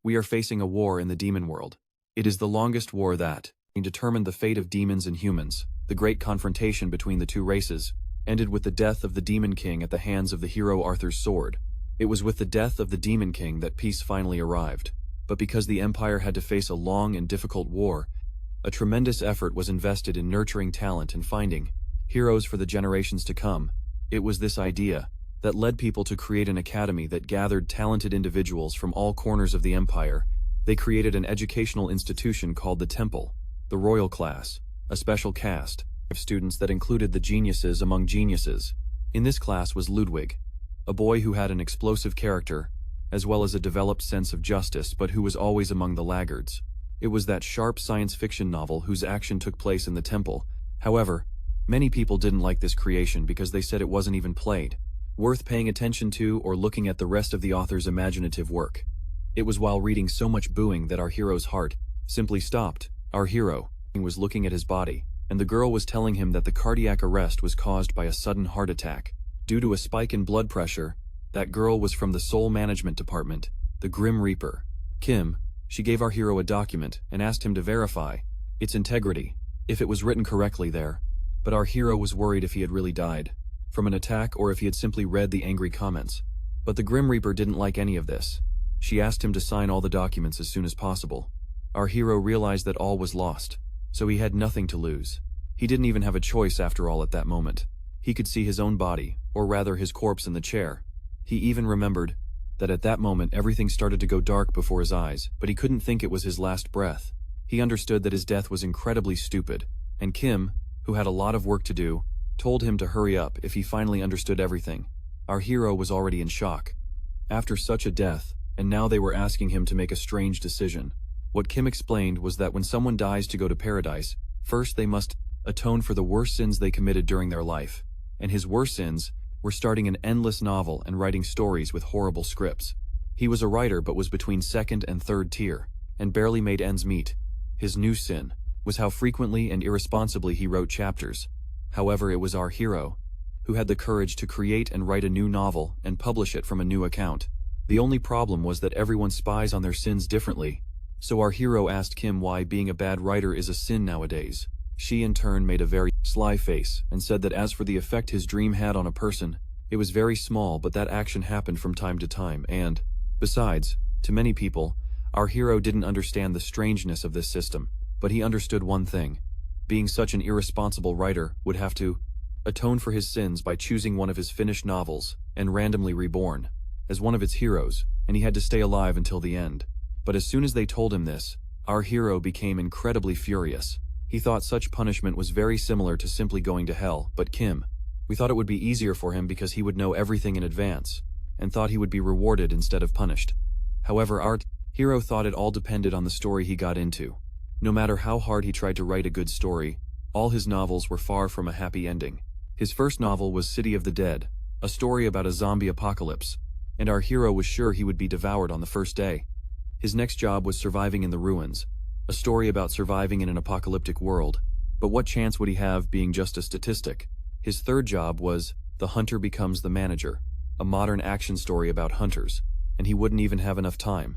We are facing a war in the demon world. It is the longest war that determined the fate of demons and humans. The great confrontation between the two races ended with the death of the Demon King at the hands of the hero Arthur's sword. It was with the death of the Demon King that peace finally arrived. But because the Empire had to face a long and difficult war, a tremendous effort was invested in nurturing talent and finding heroes for the generations to come. It was this idea that led people to create an academy that gathered talented individuals from all corners of the Empire. They created an educational institution called the Temple, the Royal Class, a special caste of students that included the geniuses among geniuses. In this class was Ludwig, a boy who had an explosive character, as well as a developed sense of justice, but who was always among the laggards. It was that sharp science fiction novel whose action took place in the temple. However, many people didn't like this creation because they said it wasn't even played, worth paying attention to or looking at the rest of the author's imaginative work. It was while reading so much booing that our hero's heart simply stopped. Our hero was looking at his body, and the girl was telling him that the cardiac arrest was caused by a sudden heart attack due to a spike in blood pressure. That girl was from the Soul Management Department, the Grim Reaper. Kim, she gave our hero a document and asked him to verify its integrity, if it was written correctly there. But our hero was worried if he had really died from an attack or if he had simply read the angry comments. But the Grim Reaper didn't like any of this. She asked him to sign all the documents as soon as possible. Our hero realized that all was lost, so he had nothing to lose. He didn't even have a choice after all at that moment. He could see his own body, or rather his corpse in the chair. He even remembered that at that moment everything started to go dark before his eyes, but he couldn't think it was his last breath. He understood that his death was incredibly stupid, and Kim, who had a lot of work to do, told him to hurry up if he finally understood everything. Our hero was already in shock after such a death, and now they were asking him to make a strange decision. What Kim explained was that when someone dies to go to paradise, first they must atone for the worst sins they committed during their life, and his worst sins were starting an endless novel and writing stories with horrible scripts. He was a writer but was between second and third tier, and barely made ends meet. His new sin was how frequently and irresponsibly he wrote chapters. However, it was our hero who had the courage to create and write a new novel and publish it from a new account. The only problem was that everyone spies on their sins differently. So our hero asked Kim why being a bad writer is a sin nowadays. She in turn made a very sly face and said that as for the effect his dream had on a person, it was very small, but that action happened from time to time, and besides, to many people, our hero didn't understand the strangeness of this system, but he understood one thing. Being such an irresponsible writer would have to atone for his sins by choosing one of his finished novels and randomly reborn as one of its heroes, and he had to stay alive until the end. But as soon as they told him this, our hero became incredibly furious. He thought such punishment was very similar to simply going to hell, but Kim, we thought it would be easier for him because he would know everything in advance, and thought he would be rewarded instead of punished. However, our hero thought it all depended on the story he got into. No matter how hard he tried to write a good story, all his novels were far from a happy ending. His first novel was City of the Dead, a story about a zombie apocalypse, and our hero was sure he would be devoured on the first day. His next job was Surviving in the Ruins, a story about surviving in an apocalyptic world, but what chance would he have being just a statistic? His third job was The Hunter Becomes the Manager, a modern action story about hunters, and he wouldn't even have enough time.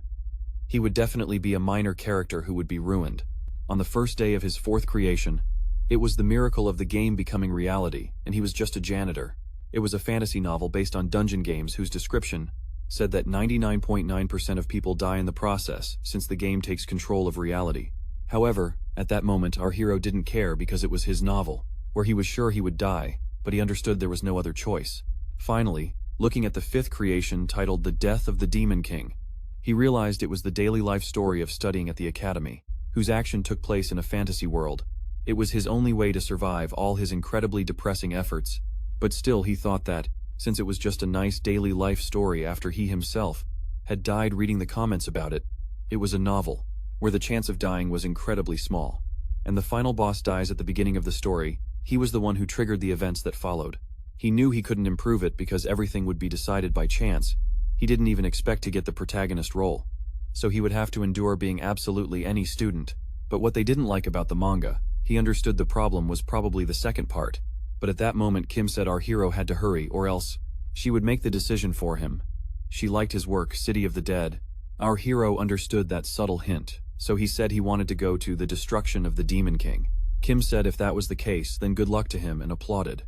He would definitely be a minor character who would be ruined. On the first day of his fourth creation, it was the miracle of the game becoming reality, and he was just a janitor. It was a fantasy novel based on dungeon games whose description said that 99.9% of people die in the process since the game takes control of reality. However, at that moment our hero didn't care because it was his novel, where he was sure he would die, but he understood there was no other choice. Finally, looking at the fifth creation titled The Death of the Demon King, he realized it was the daily life story of studying at the academy, whose action took place in a fantasy world. It was his only way to survive all his incredibly depressing efforts, but still he thought that, since it was just a nice daily life story after he himself had died reading the comments about it, it was a novel, where the chance of dying was incredibly small. And the final boss dies at the beginning of the story. He was the one who triggered the events that followed. He knew he couldn't improve it because everything would be decided by chance. He didn't even expect to get the protagonist role, so he would have to endure being absolutely any student. But what they didn't like about the manga, he understood the problem was probably the second part. But at that moment Kim said our hero had to hurry or else she would make the decision for him. She liked his work, City of the Dead, Our hero understood that subtle hint, so he said he wanted to go to the destruction of the Demon King. Kim said if that was the case, then good luck to him, and applauded.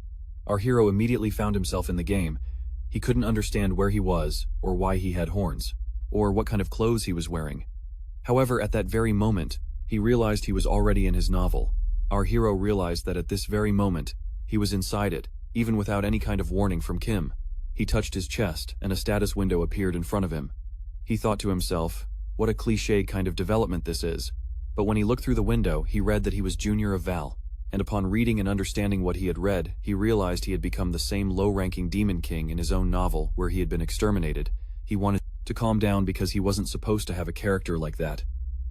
Our hero immediately found himself in the game. He couldn't understand where he was, or why he had horns, or what kind of clothes he was wearing. However, at that very moment, he realized he was already in his novel. Our hero realized that at this very moment, he was inside it, even without any kind of warning from Kim. He touched his chest, and a status window appeared in front of him. He thought to himself, what a cliché kind of development this is. But when he looked through the window, he read that he was junior of Val, and upon reading and understanding what he had read, he realized he had become the same low-ranking Demon King in his own novel where he had been exterminated. He wanted to calm down because he wasn't supposed to have a character like that.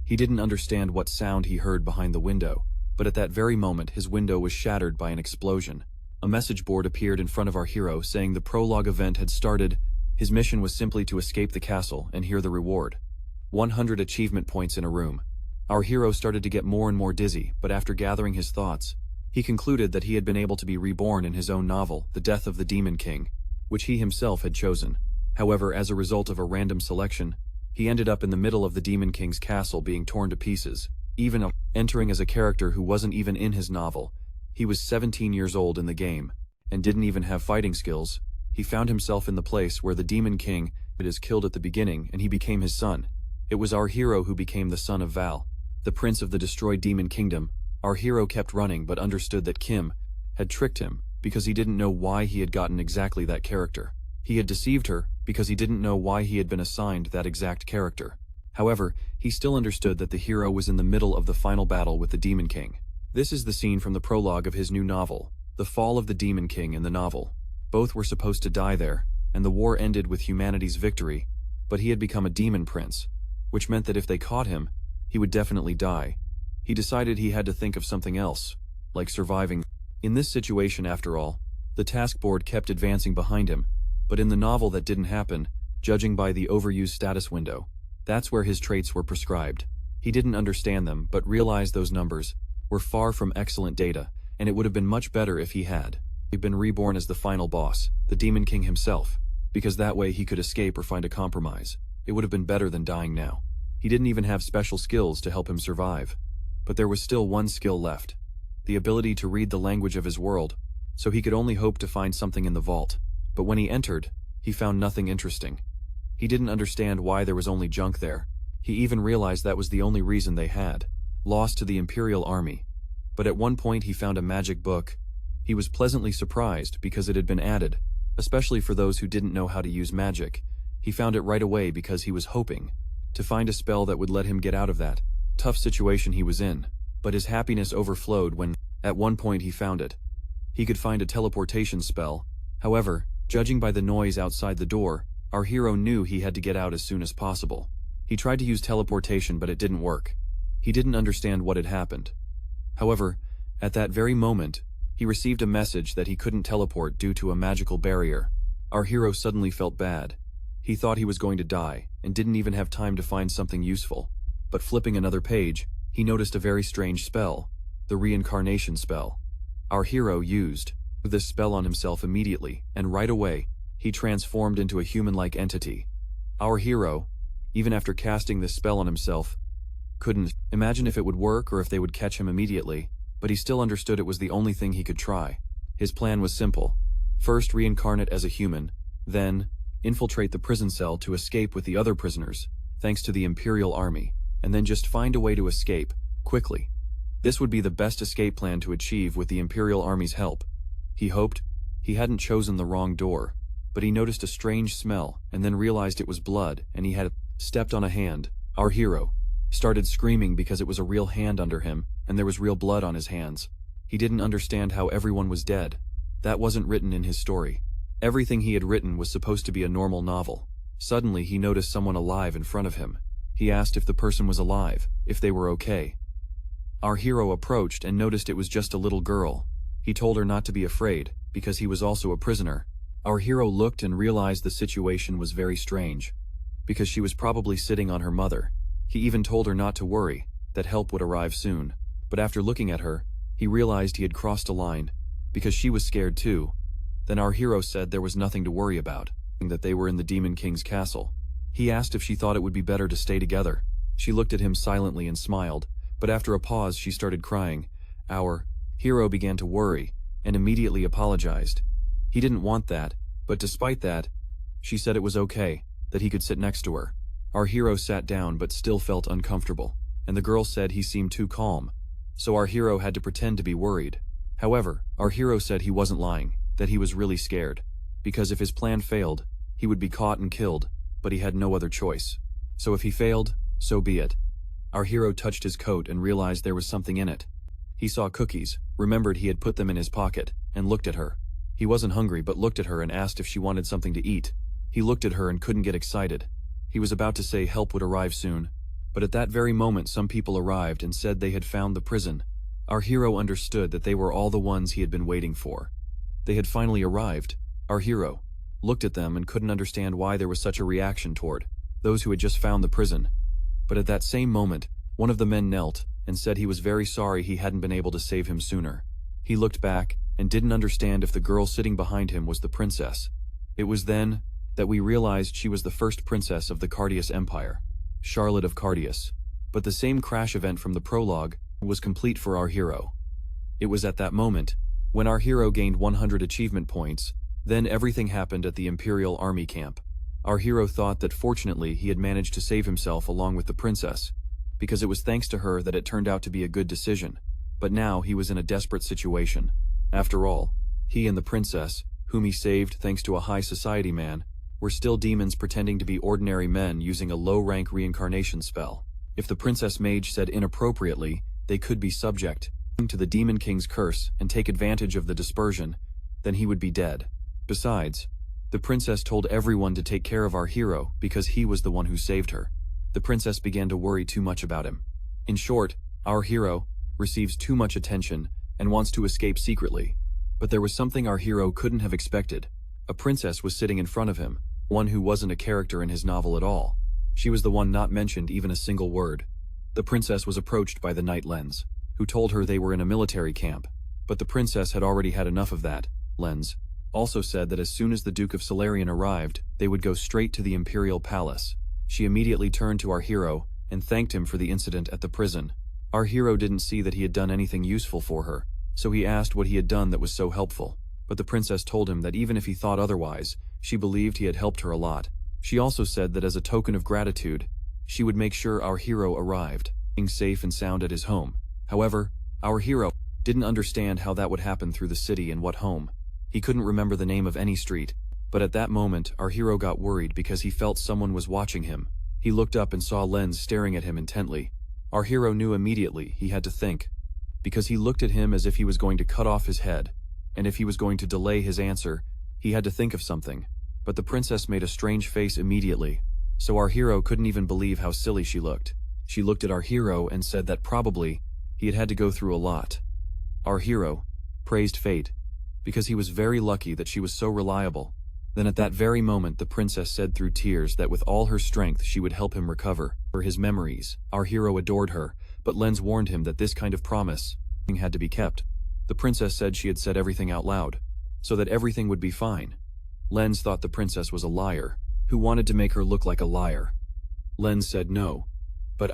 He didn't understand what sound he heard behind the window, but at that very moment his window was shattered by an explosion. A message board appeared in front of our hero saying the prologue event had started. His mission was simply to escape the castle and hear the reward. 100 achievement points in a room. Our hero started to get more and more dizzy, but after gathering his thoughts, he concluded that he had been able to be reborn in his own novel, The Death of the Demon King, which he himself had chosen. However, as a result of a random selection, he ended up in the middle of the Demon King's castle being torn to pieces, even entering as a character who wasn't even in his novel. He was 17 years old in the game, and didn't even have fighting skills. He found himself in the place where the Demon King is killed at the beginning, and he became his son. It was our hero who became the son of Val, the prince of the destroyed Demon Kingdom. Our hero kept running but understood that Kim had tricked him because he didn't know why he had gotten exactly that character. He had deceived her because he didn't know why he had been assigned that exact character. However, he still understood that the hero was in the middle of the final battle with the Demon King. This is the scene from the prologue of his new novel, The Fall of the Demon King in the novel. Both were supposed to die there, and the war ended with humanity's victory, but he had become a demon prince, which meant that if they caught him, he would definitely die. He decided he had to think of something else, like surviving. In this situation, after all, the task board kept advancing behind him, but in the novel that didn't happen, judging by the overused status window. That's where his traits were prescribed. He didn't understand them, but realized those numbers were far from excellent data, and it would have been much better if he had been reborn as the final boss, the Demon King himself, because that way he could escape or find a compromise. It would have been better than dying now. He didn't even have special skills to help him survive. But there was still one skill left, the ability to read the language of his world, so he could only hope to find something in the vault. But when he entered, he found nothing interesting. He didn't understand why there was only junk there. He even realized that was the only reason they had lost to the Imperial Army. But at one point he found a magic book. He was pleasantly surprised because it had been added, especially for those who didn't know how to use magic. He found it right away because he was hoping to find a spell that would let him get out of that tough situation he was in. But his happiness overflowed when, at one point, he found it. He could find a teleportation spell. However, judging by the noise outside the door, our hero knew he had to get out as soon as possible. He tried to use teleportation, but it didn't work. He didn't understand what had happened. However, at that very moment, he received a message that he couldn't teleport due to a magical barrier. Our hero suddenly felt bad. He thought he was going to die, and didn't even have time to find something useful. But flipping another page, he noticed a very strange spell, the reincarnation spell. Our hero used this spell on himself immediately, and right away, he transformed into a human-like entity. Our hero, even after casting this spell on himself, couldn't imagine if it would work or if they would catch him immediately, but he still understood it was the only thing he could try. His plan was simple. First reincarnate as a human, then infiltrate the prison cell to escape with the other prisoners, thanks to the Imperial Army, and then just find a way to escape, quickly. This would be the best escape plan to achieve with the Imperial Army's help. He hoped he hadn't chosen the wrong door, but he noticed a strange smell and then realized it was blood, and he had stepped on a hand. Our hero started screaming because it was a real hand under him, and there was real blood on his hands. He didn't understand how everyone was dead. That wasn't written in his story. Everything he had written was supposed to be a normal novel. Suddenly he noticed someone alive in front of him. He asked if the person was alive, if they were okay. Our hero approached and noticed it was just a little girl. He told her not to be afraid, because he was also a prisoner. Our hero looked and realized the situation was very strange, because she was probably sitting on her mother. He even told her not to worry, that help would arrive soon. But after looking at her, he realized he had crossed a line, because she was scared too. Then our hero said there was nothing to worry about, that they were in the Demon King's castle. He asked if she thought it would be better to stay together. She looked at him silently and smiled, but after a pause she started crying. Our hero began to worry, and immediately apologized. He didn't want that, but despite that, she said it was okay, that he could sit next to her. Our hero sat down but still felt uncomfortable, and the girl said he seemed too calm, so our hero had to pretend to be worried. However, our hero said he wasn't lying, that he was really scared, because if his plan failed, he would be caught and killed, but he had no other choice. So if he failed, so be it. Our hero touched his coat and realized there was something in it. He saw cookies, remembered he had put them in his pocket, and looked at her. He wasn't hungry but looked at her and asked if she wanted something to eat. He looked at her and couldn't get excited. He was about to say help would arrive soon, but at that very moment some people arrived and said they had found the prison. Our hero understood that they were all the ones he had been waiting for. They had finally arrived. Our hero looked at them and couldn't understand why there was such a reaction toward those who had just found the prison. But at that same moment, one of the men knelt and said he was very sorry he hadn't been able to save him sooner. He looked back and didn't understand if the girl sitting behind him was the princess. It was then that we realized she was the first princess of the Cardius Empire, Charlotte of Cardius. But the same crash event from the prologue was complete for our hero. It was at that moment, when our hero gained 100 achievement points, then everything happened at the Imperial Army camp. Our hero thought that fortunately he had managed to save himself along with the princess, because it was thanks to her that it turned out to be a good decision. But now he was in a desperate situation. After all, he and the princess, whom he saved thanks to a high society man, were still demons pretending to be ordinary men using a low-rank reincarnation spell. If the princess mage said inappropriately, they could be subject to the Demon King's curse and take advantage of the dispersion, then he would be dead. Besides, the princess told everyone to take care of our hero because he was the one who saved her. The princess began to worry too much about him. In short, our hero receives too much attention and wants to escape secretly. But there was something our hero couldn't have expected. A princess was sitting in front of him, one who wasn't a character in his novel at all. She was the one not mentioned even a single word. The princess was approached by the knight Lens, who told her they were in a military camp, but the princess had already had enough of that. Lens also said that as soon as the Duke of Solarian arrived, they would go straight to the Imperial Palace. She immediately turned to our hero and thanked him for the incident at the prison. Our hero didn't see that he had done anything useful for her, so he asked what he had done that was so helpful. But the princess told him that even if he thought otherwise, she believed he had helped her a lot. She also said that as a token of gratitude, she would make sure our hero arrived, being safe and sound at his home. However, our hero didn't understand how that would happen through the city and what home. He couldn't remember the name of any street, but at that moment our hero got worried because he felt someone was watching him. He looked up and saw Lens staring at him intently. Our hero knew immediately he had to think, because he looked at him as if he was going to cut off his head, and if he was going to delay his answer, he had to think of something. But the princess made a strange face immediately, so our hero couldn't even believe how silly she looked. She looked at our hero and said that probably he had to go through a lot. Our hero praised fate, because he was very lucky that she was so reliable. Then at that very moment the princess said through tears that with all her strength she would help him recover for his memories. Our hero adored her, but Lens warned him that this kind of promise had to be kept. The princess said she had said everything out loud, so that everything would be fine. Lens thought the princess was a liar, who wanted to make her look like a liar. Lens said no, but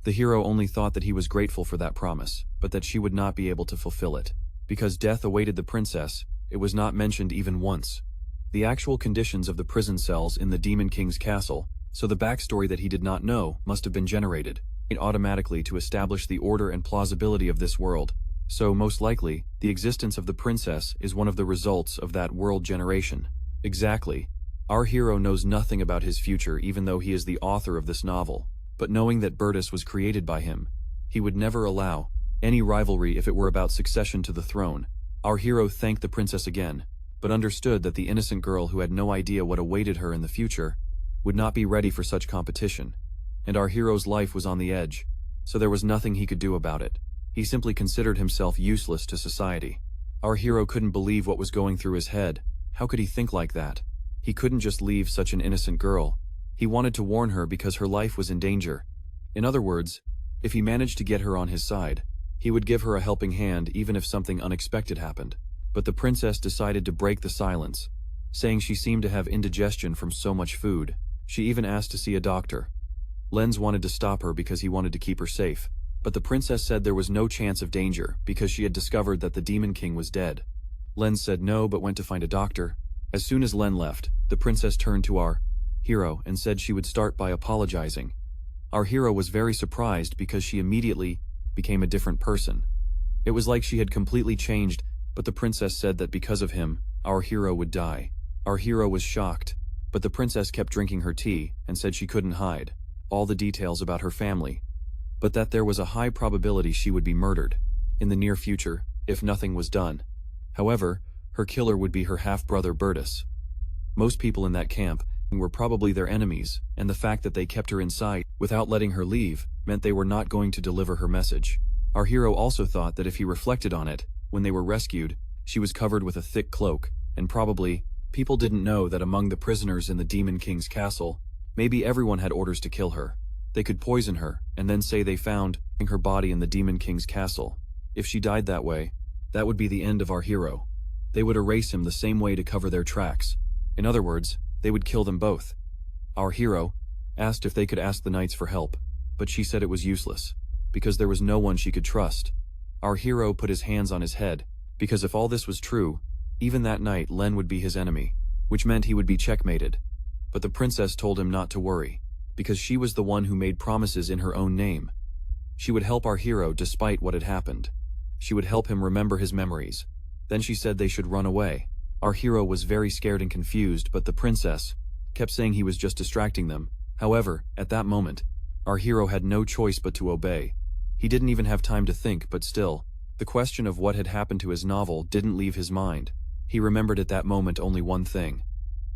the hero only thought that he was grateful for that promise, but that she would not be able to fulfill it. Because death awaited the princess, it was not mentioned even once. The actual conditions of the prison cells in the Demon King's castle, so the backstory that he did not know must have been generated automatically to establish the order and plausibility of this world. So most likely, the existence of the princess is one of the results of that world generation. Exactly. Our hero knows nothing about his future even though he is the author of this novel, but knowing that Bertus was created by him, he would never allow any rivalry if it were about succession to the throne. Our hero thanked the princess again, but understood that the innocent girl who had no idea what awaited her in the future would not be ready for such competition, and our hero's life was on the edge, so there was nothing he could do about it. He simply considered himself useless to society. Our hero couldn't believe what was going through his head. How could he think like that? He couldn't just leave such an innocent girl. He wanted to warn her because her life was in danger. In other words, if he managed to get her on his side, he would give her a helping hand even if something unexpected happened. But the princess decided to break the silence, saying she seemed to have indigestion from so much food. She even asked to see a doctor. Lens wanted to stop her because he wanted to keep her safe, but the princess said there was no chance of danger because she had discovered that the Demon King was dead. Lens said no but went to find a doctor. As soon as Len left, the princess turned to our hero and said she would start by apologizing. Our hero was very surprised because she immediately became a different person. It was like she had completely changed, but the princess said that because of him, our hero would die. Our hero was shocked, but the princess kept drinking her tea and said she couldn't hide all the details about her family, but that there was a high probability she would be murdered in the near future if nothing was done. However, her killer would be her half-brother Bertus. Most people in that camp were probably their enemies, and the fact that they kept her inside without letting her leave meant they were not going to deliver her message. Our hero also thought that if he reflected on it, when they were rescued, she was covered with a thick cloak, and probably, people didn't know that among the prisoners in the Demon King's castle, maybe everyone had orders to kill her. They could poison her, and then say they found her body in the Demon King's castle. If she died that way, that would be the end of our hero. They would erase him the same way to cover their tracks. In other words, they would kill them both. Our hero asked if they could ask the knights for help, but she said it was useless, because there was no one she could trust. Our hero put his hands on his head, because if all this was true, even that night Len would be his enemy, which meant he would be checkmated. But the princess told him not to worry, because she was the one who made promises in her own name. She would help our hero despite what had happened. She would help him remember his memories. Then she said they should run away. Our hero was very scared and confused, but the princess kept saying he was just distracting them. However, at that moment, our hero had no choice but to obey. He didn't even have time to think, but still, the question of what had happened to his novel didn't leave his mind. He remembered at that moment only one thing: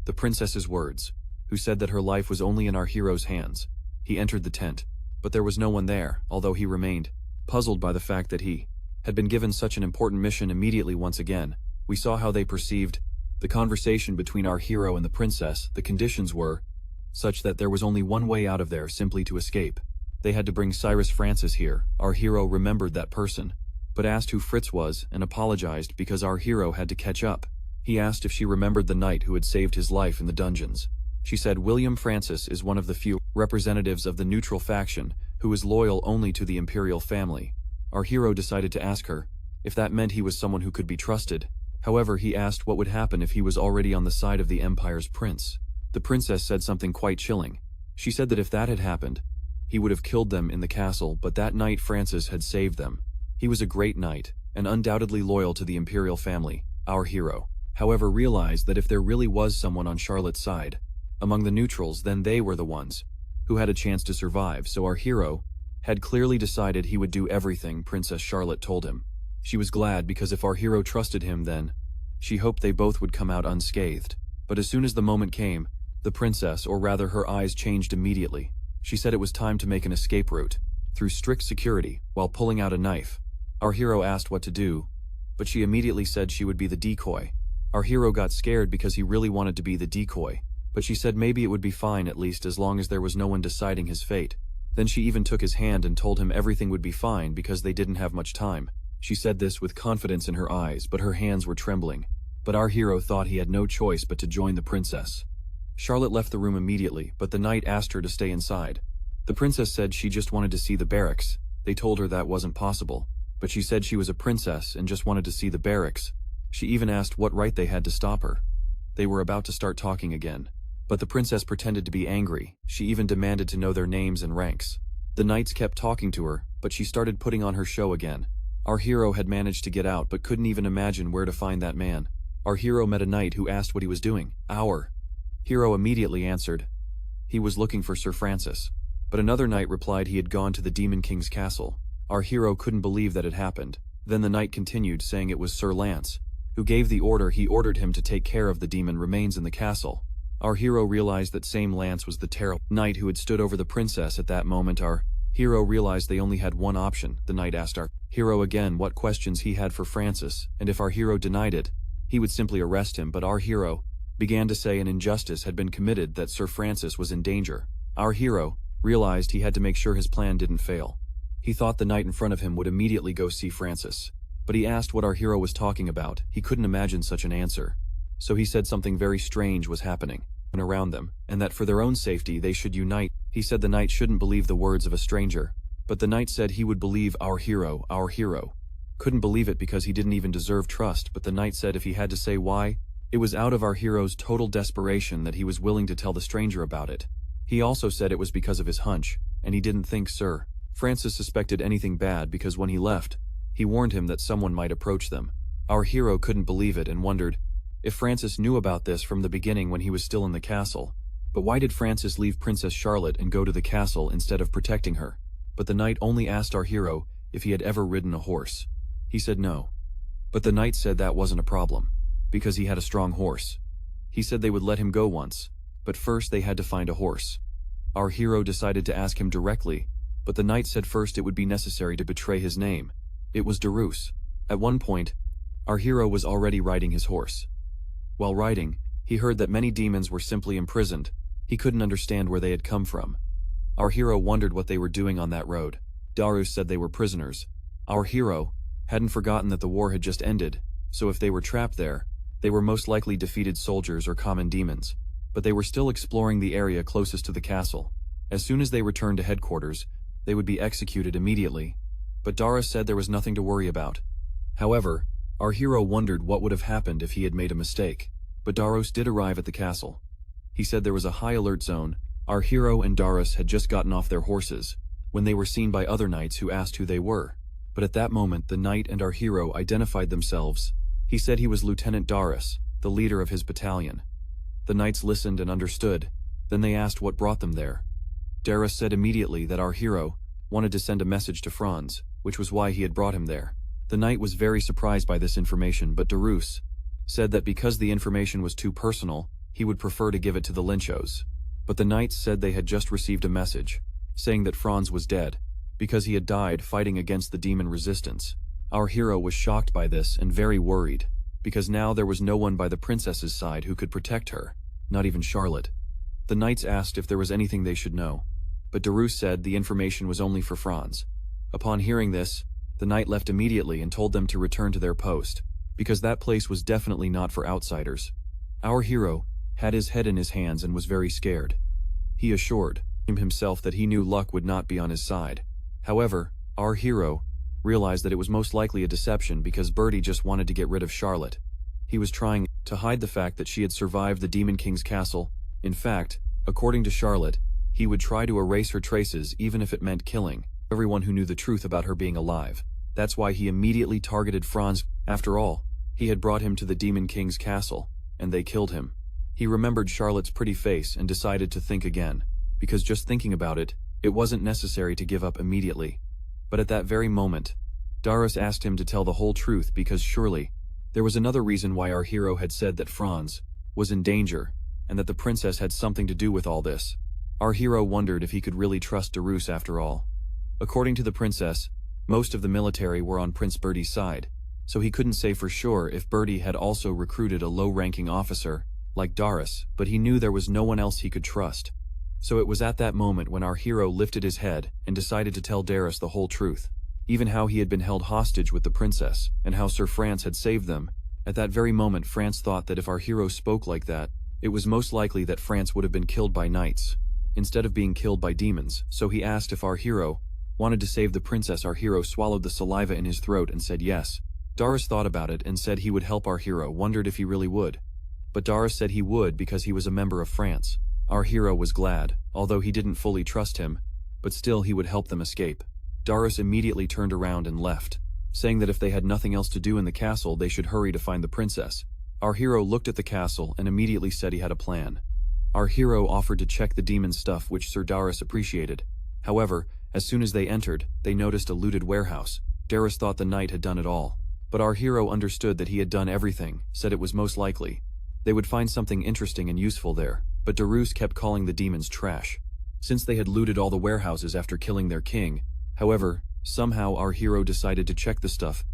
the princess's words, who said that her life was only in our hero's hands. He entered the tent, but there was no one there, although he remained puzzled by the fact that he had been given such an important mission immediately. Once again, we saw how they perceived the conversation between our hero and the princess. The conditions were such that there was only one way out of there, simply to escape. They had to bring Cyrus Francis here. Our hero remembered that person, but asked who Fritz was and apologized because our hero had to catch up. He asked if she remembered the knight who had saved his life in the dungeons. She said William Francis is one of the few representatives of the neutral faction who is loyal only to the imperial family. Our hero decided to ask her if that meant he was someone who could be trusted. However, he asked what would happen if he was already on the side of the Empire's prince. The princess said something quite chilling. She said that if that had happened, he would have killed them in the castle, but that night Francis had saved them. He was a great knight, and undoubtedly loyal to the imperial family. Our hero, however, realized that if there really was someone on Charlotte's side, among the neutrals, then they were the ones who had a chance to survive. So our hero had clearly decided he would do everything Princess Charlotte told him. She was glad because if our hero trusted him, then she hoped they both would come out unscathed. But as soon as the moment came, the princess, or rather her eyes, changed immediately. She said it was time to make an escape route through strict security while pulling out a knife. Our hero asked what to do, but she immediately said she would be the decoy. Our hero got scared because he really wanted to be the decoy, but she said maybe it would be fine, at least as long as there was no one deciding his fate. Then she even took his hand and told him everything would be fine because they didn't have much time. She said this with confidence in her eyes, but her hands were trembling. But our hero thought he had no choice but to join the princess. Charlotte left the room immediately, but the knight asked her to stay inside. The princess said she just wanted to see the barracks. They told her that wasn't possible, but she said she was a princess and just wanted to see the barracks. She even asked what right they had to stop her. They were about to start talking again, but the princess pretended to be angry. She even demanded to know their names and ranks. The knights kept talking to her, but she started putting on her show again. Our hero had managed to get out but couldn't even imagine where to find that man. Our hero met a knight who asked what he was doing. Our hero immediately answered he was looking for Sir Francis, but another knight replied he had gone to the Demon King's castle. Our hero couldn't believe that it happened. Then the knight continued, saying it was Sir Lance who gave the order. He ordered him to take care of the demon remains in the castle. Our hero realized that same Lance was the terrible knight who had stood over the princess at that moment. Our hero realized they only had one option. The knight asked our hero again what questions he had for Francis, and if our hero denied it, he would simply arrest him. But our hero began to say an injustice had been committed, that Sir Francis was in danger. Our hero realized he had to make sure his plan didn't fail. He thought the knight in front of him would immediately go see Francis, but he asked what our hero was talking about. He couldn't imagine such an answer. So he said something very strange was happening. around them, and that for their own safety they should unite. He said the knight shouldn't believe the words of a stranger. But the knight said he would believe our hero. Couldn't believe it because he didn't even deserve trust, but the knight said if he had to say why, it was out of our hero's total desperation that he was willing to tell the stranger about it. He also said it was because of his hunch, and he didn't think Sir Francis suspected anything bad because when he left, he warned him that someone might approach them. Our hero couldn't believe it and wondered if Francis knew about this from the beginning when he was still in the castle. But why did Francis leave Princess Charlotte and go to the castle instead of protecting her? But the knight only asked our hero if he had ever ridden a horse. He said no. But the knight said that wasn't a problem, because he had a strong horse. He said they would let him go once, but first they had to find a horse. Our hero decided to ask him directly, but the knight said first it would be necessary to betray his name. It was Darus. At one point, our hero was already riding his horse. While riding, he heard that many demons were simply imprisoned. He couldn't understand where they had come from. Our hero wondered what they were doing on that road. Darus said they were prisoners. Our hero hadn't forgotten that the war had just ended, so if they were trapped there, they were most likely defeated soldiers or common demons. But they were still exploring the area closest to the castle. As soon as they returned to headquarters, they would be executed immediately. But Darus said there was nothing to worry about. However, our hero wondered what would have happened if he had made a mistake. But Darus did arrive at the castle. He said there was a high alert zone. Our hero and Darus had just gotten off their horses when they were seen by other knights who asked who they were. But at that moment the knight and our hero identified themselves. He said he was Lieutenant Darus, the leader of his battalion. The knights listened and understood. Then they asked what brought them there. Darus said immediately that our hero wanted to send a message to Franz, which was why he had brought him there. The knight was very surprised by this information, but Darus said that because the information was too personal, he would prefer to give it to the Lynchos. But the knights said they had just received a message, saying that Franz was dead, because he had died fighting against the demon resistance. Our hero was shocked by this and very worried, because now there was no one by the princess's side who could protect her, not even Charlotte. The knights asked if there was anything they should know, but Darus said the information was only for Franz. Upon hearing this, the knight left immediately and told them to return to their post, because that place was definitely not for outsiders. Our hero had his head in his hands and was very scared. He assured himself that he knew luck would not be on his side. However, our hero realized that it was most likely a deception because Bertie just wanted to get rid of Charlotte. He was trying to hide the fact that she had survived the Demon King's castle. In fact, according to Charlotte, he would try to erase her traces even if it meant killing everyone who knew the truth about her being alive. That's why he immediately targeted Franz. After all, he had brought him to the Demon King's castle, and they killed him. He remembered Charlotte's pretty face and decided to think again, because just thinking about it, it wasn't necessary to give up immediately. But at that very moment, Darus asked him to tell the whole truth because surely there was another reason why our hero had said that Franz was in danger and that the princess had something to do with all this. Our hero wondered if he could really trust Darus after all. According to the princess, most of the military were on Prince Bertie's side, so he couldn't say for sure if Bertie had also recruited a low-ranking officer like Darus, but he knew there was no one else he could trust. So it was at that moment when our hero lifted his head and decided to tell Darus the whole truth, even how he had been held hostage with the princess and how Sir Franz had saved them. At that very moment Franz thought that if our hero spoke like that, it was most likely that Franz would have been killed by knights instead of being killed by demons, so he asked if our hero wanted to save the princess. Our hero swallowed the saliva in his throat and said yes. Darus thought about it and said he would help our hero, wondered if he really would. But Darus said he would because he was a member of France. Our hero was glad, although he didn't fully trust him, but still he would help them escape. Darus immediately turned around and left, saying that if they had nothing else to do in the castle they should hurry to find the princess. Our hero looked at the castle and immediately said he had a plan. Our hero offered to check the demon stuff, which Sir Darus appreciated. However, as soon as they entered, they noticed a looted warehouse. Darus thought the knight had done it all, but our hero understood that he had done everything, said it was most likely they would find something interesting and useful there, but Darus kept calling the demons trash, since they had looted all the warehouses after killing their king. However, somehow our hero decided to check the stuff.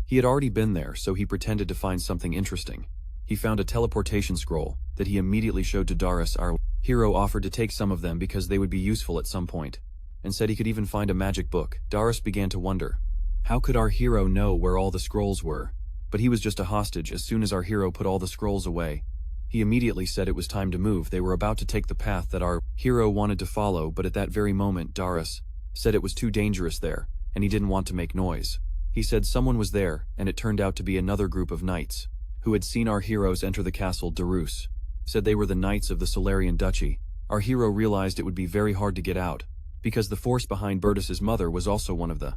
He had already been there, so he pretended to find something interesting. He found a teleportation scroll that he immediately showed to Darus. Our hero offered to take some of them because they would be useful at some point, and said he could even find a magic book. Darus began to wonder, how could our hero know where all the scrolls were? But he was just a hostage. As soon as our hero put all the scrolls away, He immediately said it was time to move. They were about to take the path that our hero wanted to follow, but at that very moment Darius said it was too dangerous there, and he didn't want to make noise. He said someone was there, and it turned out to be another group of knights who had seen our heroes enter the castle. Darius said they were the knights of the Solarian Duchy. Our hero realized it would be very hard to get out, because the force behind Bertus's mother was also one of the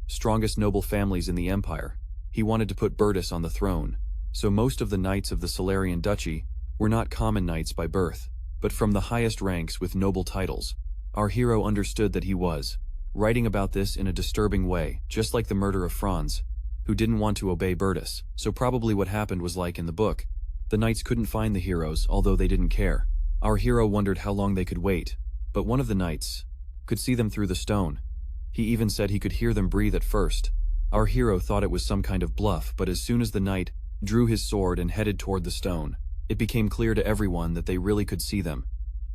strongest noble families in the empire. He wanted to put Bertus on the throne, so most of the knights of the Solarian Duchy were not common knights by birth, but from the highest ranks with noble titles. Our hero understood that he was writing about this in a disturbing way, just like the murder of Franz, who didn't want to obey Bertus. So probably what happened was like in the book. The knights couldn't find the heroes, although they didn't care. Our hero wondered how long they could wait, but one of the knights could see them through the stone. He even said he could hear them breathe at first. Our hero thought it was some kind of bluff, but as soon as the knight drew his sword and headed toward the stone, it became clear to everyone that they really could see them.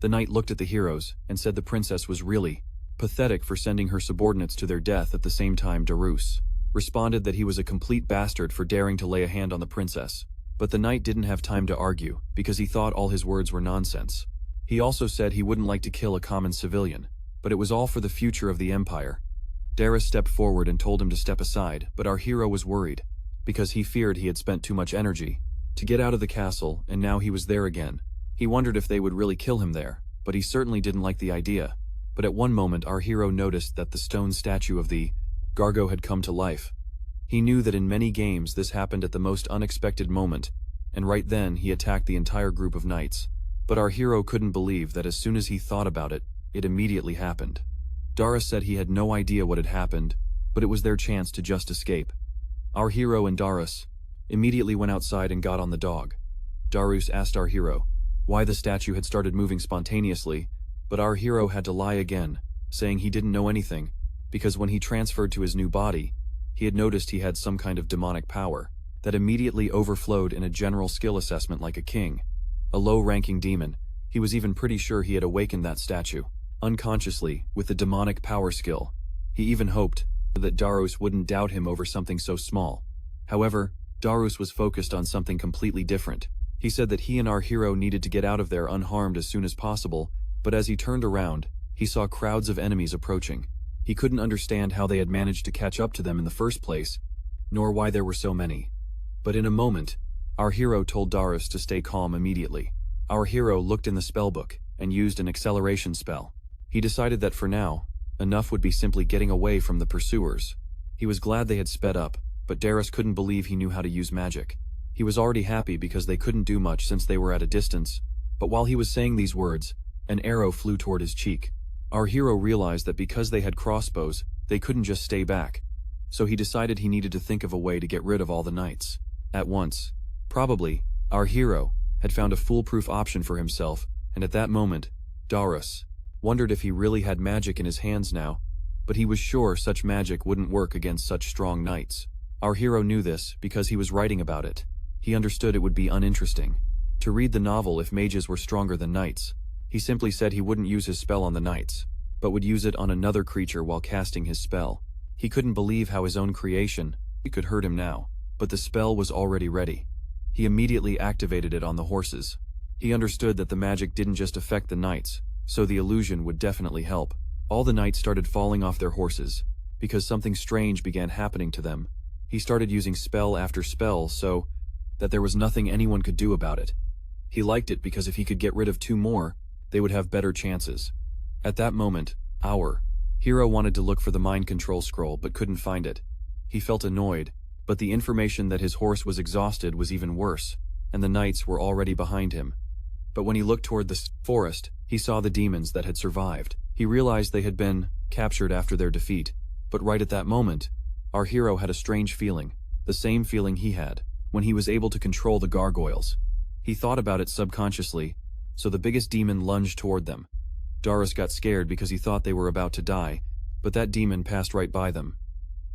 The knight looked at the heroes and said the princess was really pathetic for sending her subordinates to their death. At the same time, Darius responded that he was a complete bastard for daring to lay a hand on the princess. But the knight didn't have time to argue, because he thought all his words were nonsense. He also said he wouldn't like to kill a common civilian, but it was all for the future of the empire. Darius stepped forward and told him to step aside, but our hero was worried, because he feared he had spent too much energy to get out of the castle, and now he was there again. He wondered if they would really kill him there, but he certainly didn't like the idea. But at one moment our hero noticed that the stone statue of the Gargo had come to life. He knew that in many games this happened at the most unexpected moment, and right then he attacked the entire group of knights. But our hero couldn't believe that as soon as he thought about it, it immediately happened. Darius said he had no idea what had happened, but it was their chance to just escape. Our hero and Darius immediately went outside and got on the dog. Darius asked our hero why the statue had started moving spontaneously, but our hero had to lie again, saying he didn't know anything, because when he transferred to his new body, he had noticed he had some kind of demonic power that immediately overflowed in a general skill assessment like a king, a low-ranking demon. He was even pretty sure he had awakened that statue unconsciously with the demonic power skill. He even hoped that Darius wouldn't doubt him over something so small. However, Darius was focused on something completely different. He said that he and our hero needed to get out of there unharmed as soon as possible, but as he turned around, he saw crowds of enemies approaching. He couldn't understand how they had managed to catch up to them in the first place, nor why there were so many. But in a moment, our hero told Darius to stay calm immediately. Our hero looked in the spellbook and used an acceleration spell. He decided that for now, enough would be simply getting away from the pursuers. He was glad they had sped up, but Darius couldn't believe he knew how to use magic. He was already happy because they couldn't do much since they were at a distance, but while he was saying these words, an arrow flew toward his cheek. Our hero realized that because they had crossbows, they couldn't just stay back, so he decided he needed to think of a way to get rid of all the knights at once. Probably, our hero had found a foolproof option for himself, and at that moment, Darius wondered if he really had magic in his hands now, but he was sure such magic wouldn't work against such strong knights. Our hero knew this because he was writing about it. He understood it would be uninteresting to read the novel if mages were stronger than knights. He simply said he wouldn't use his spell on the knights, but would use it on another creature while casting his spell. He couldn't believe how his own creation could hurt him now, but the spell was already ready. He immediately activated it on the horses. He understood that the magic didn't just affect the knights, so the illusion would definitely help. All the knights started falling off their horses, because something strange began happening to them. He started using spell after spell so that there was nothing anyone could do about it. He liked it because if he could get rid of two more, they would have better chances. At that moment, our hero wanted to look for the mind control scroll but couldn't find it. He felt annoyed, but the information that his horse was exhausted was even worse, and the knights were already behind him. But when he looked toward the forest, he saw the demons that had survived. He realized they had been captured after their defeat, but right at that moment, our hero had a strange feeling, the same feeling he had when he was able to control the gargoyles. He thought about it subconsciously, so the biggest demon lunged toward them. Darius got scared because he thought they were about to die, but that demon passed right by them.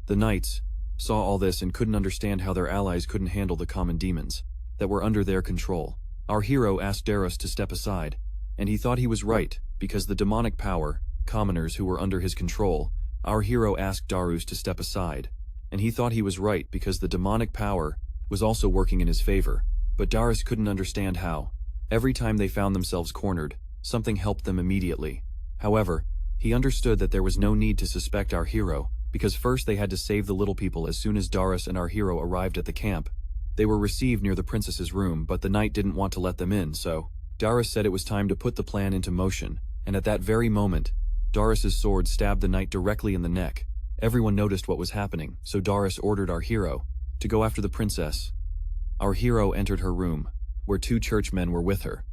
The knights saw all this and couldn't understand how their allies couldn't handle the common demons that were under their control. Our hero asked Darius to step aside, and he thought he was right, because the demonic power, commoners who were under his control. Our hero asked Darius to step aside, and he thought he was right because the demonic power was also working in his favor, but Darius couldn't understand how. Every time they found themselves cornered, something helped them immediately. However, he understood that there was no need to suspect our hero, because first they had to save the little people. As soon as Darius and our hero arrived at the camp, they were received near the princess's room, but the knight didn't want to let them in, so Darius said it was time to put the plan into motion, and at that very moment, Darius's sword stabbed the knight directly in the neck. Everyone noticed what was happening, so Darius ordered our hero to go after the princess. Our hero entered her room, where two churchmen were with her.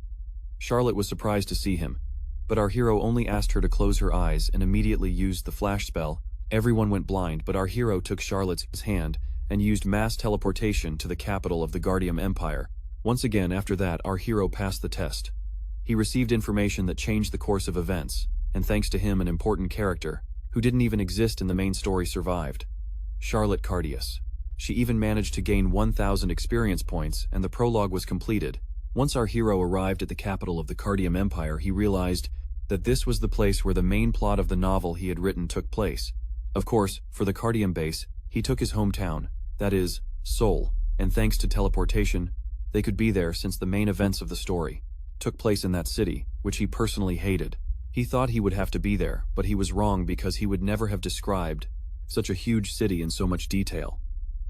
Charlotte was surprised to see him, but our hero only asked her to close her eyes and immediately used the flash spell. Everyone went blind, but our hero took Charlotte's hand and used mass teleportation to the capital of the Guardium Empire. Once again, after that, our hero passed the test. He received information that changed the course of events, and thanks to him, an important character, who didn't even exist in the main story, survived. Charlotte Cardius. She even managed to gain 1,000 experience points, and the prologue was completed. Once our hero arrived at the capital of the Guardium Empire, he realized that this was the place where the main plot of the novel he had written took place. Of course, for the Guardium base, he took his hometown, that is, Seoul, and thanks to teleportation, they could be there since the main events of the story took place in that city, which he personally hated. He thought he would have to be there, but he was wrong because he would never have described such a huge city in so much detail.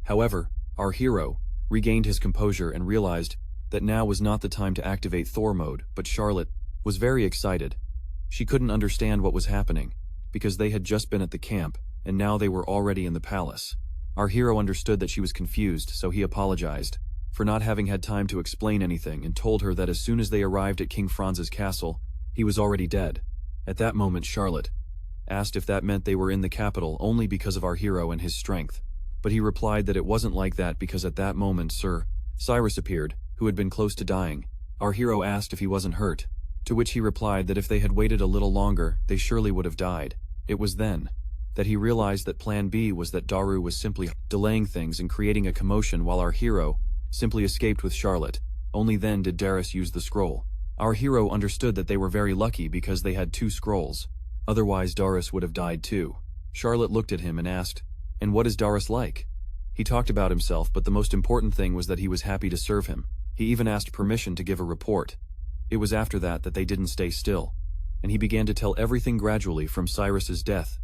However, our hero regained his composure and realized that now was not the time to activate Thor mode, but Charlotte was very excited. She couldn't understand what was happening, because they had just been at the camp, and now they were already in the palace. Our hero understood that she was confused, so he apologized for not having had time to explain anything and told her that as soon as they arrived at King Franz's castle, he was already dead. At that moment, Charlotte asked if that meant they were in the capital only because of our hero and his strength. But he replied that it wasn't like that because at that moment Sir Cyrus appeared, who had been close to dying. Our hero asked if he wasn't hurt, to which he replied that if they had waited a little longer, they surely would have died. It was then that he realized that plan B was that Daru was simply delaying things and creating a commotion while our hero simply escaped with Charlotte. Only then did Darius use the scroll. Our hero understood that they were very lucky because they had 2 scrolls. Otherwise Darius would have died too. Charlotte looked at him and asked, "And what is Darius like?" He talked about himself, but the most important thing was that he was happy to serve him. He even asked permission to give a report. It was after that they didn't stay still, and he began to tell everything gradually from Cyrus's death,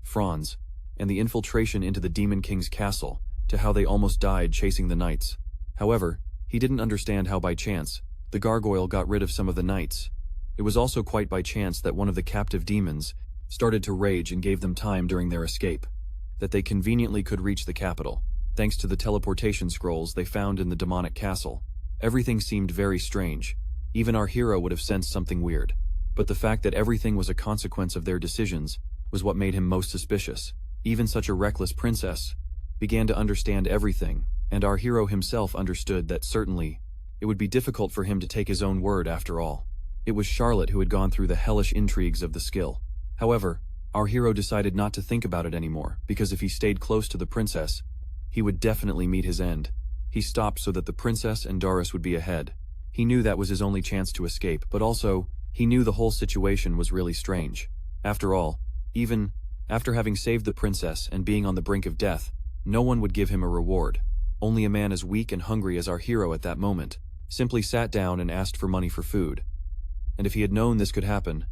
Franz, and the infiltration into the Demon King's castle, to how they almost died chasing the knights. However, he didn't understand how by chance the gargoyle got rid of some of the knights. It was also quite by chance that one of the captive demons started to rage and gave them time during their escape, that they conveniently could reach the capital, thanks to the teleportation scrolls they found in the demonic castle. Everything seemed very strange. Even our hero would have sensed something weird. But the fact that everything was a consequence of their decisions was what made him most suspicious. Even such a reckless princess began to understand everything, and our hero himself understood that certainly it would be difficult for him to take his own word after all. It was Charlotte who had gone through the hellish intrigues of the skill. However, our hero decided not to think about it anymore, because if he stayed close to the princess, he would definitely meet his end. He stopped so that the princess and Darius would be ahead. He knew that was his only chance to escape, but also, he knew the whole situation was really strange. After all, even after having saved the princess and being on the brink of death, no one would give him a reward. Only a man as weak and hungry as our hero at that moment simply sat down and asked for money for food. And if he had known this could happen,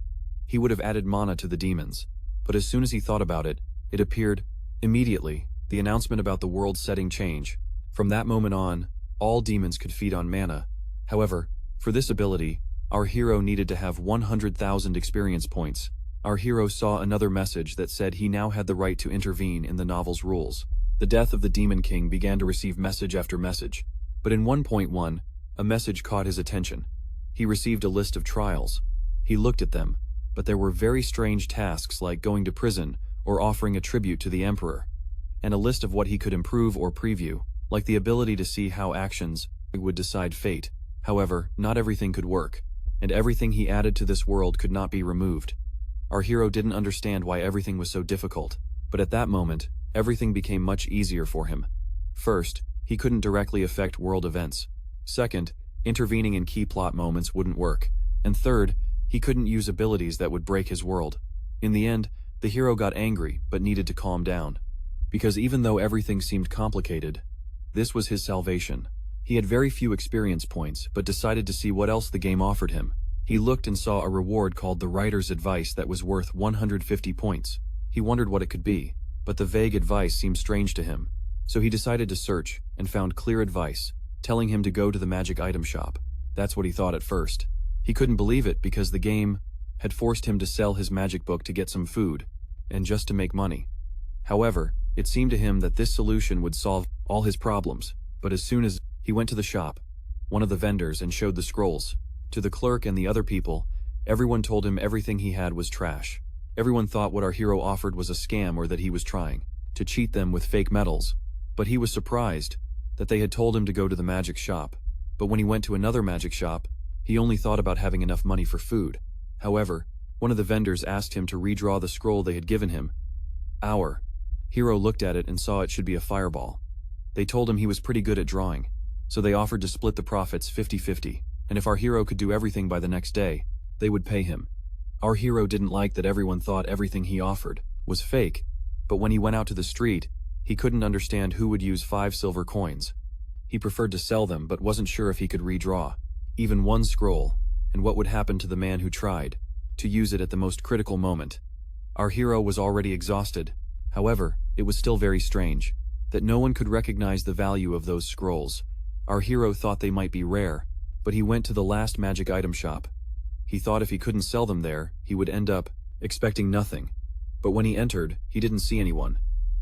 he would have added mana to the demons. But as soon as he thought about it, it appeared immediately, the announcement about the world-setting change. From that moment on, all demons could feed on mana. However, for this ability, our hero needed to have 100,000 experience points. Our hero saw another message that said he now had the right to intervene in the novel's rules. The death of the Demon King began to receive message after message. But in 1.1, a message caught his attention. He received a list of trials. He looked at them, but there were very strange tasks like going to prison or offering a tribute to the emperor, and a list of what he could improve or preview, like the ability to see how actions would decide fate. However, not everything could work, and everything he added to this world could not be removed. Our hero didn't understand why everything was so difficult, but at that moment, everything became much easier for him. First, he couldn't directly affect world events. Second, intervening in key plot moments wouldn't work. And third, he couldn't use abilities that would break his world. In the end, the hero got angry but needed to calm down. Because even though everything seemed complicated, this was his salvation. He had very few experience points, but decided to see what else the game offered him. He looked and saw a reward called the Writer's Advice that was worth 150 points. He wondered what it could be, but the vague advice seemed strange to him. So he decided to search, and found clear advice, telling him to go to the magic item shop. That's what he thought at first. He couldn't believe it because the game had forced him to sell his magic book to get some food, and just to make money. However, it seemed to him that this solution would solve all his problems, but as soon as he went to the shop, one of the vendors, and showed the scrolls to the clerk and the other people, everyone told him everything he had was trash. Everyone thought what our hero offered was a scam or that he was trying to cheat them with fake medals. But he was surprised that they had told him to go to the magic shop. But when he went to another magic shop, he only thought about having enough money for food. However, one of the vendors asked him to redraw the scroll they had given him. Our hero looked at it and saw it should be a fireball. They told him he was pretty good at drawing, so they offered to split the profits 50-50, and if our hero could do everything by the next day, they would pay him. Our hero didn't like that everyone thought everything he offered was fake, but when he went out to the street, he couldn't understand who would use 5 silver coins. He preferred to sell them but wasn't sure if he could redraw even one scroll, and what would happen to the man who tried to use it at the most critical moment. Our hero was already exhausted. However, it was still very strange that no one could recognize the value of those scrolls. Our hero thought they might be rare, but he went to the last magic item shop. He thought if he couldn't sell them there, he would end up expecting nothing. But when he entered, he didn't see anyone.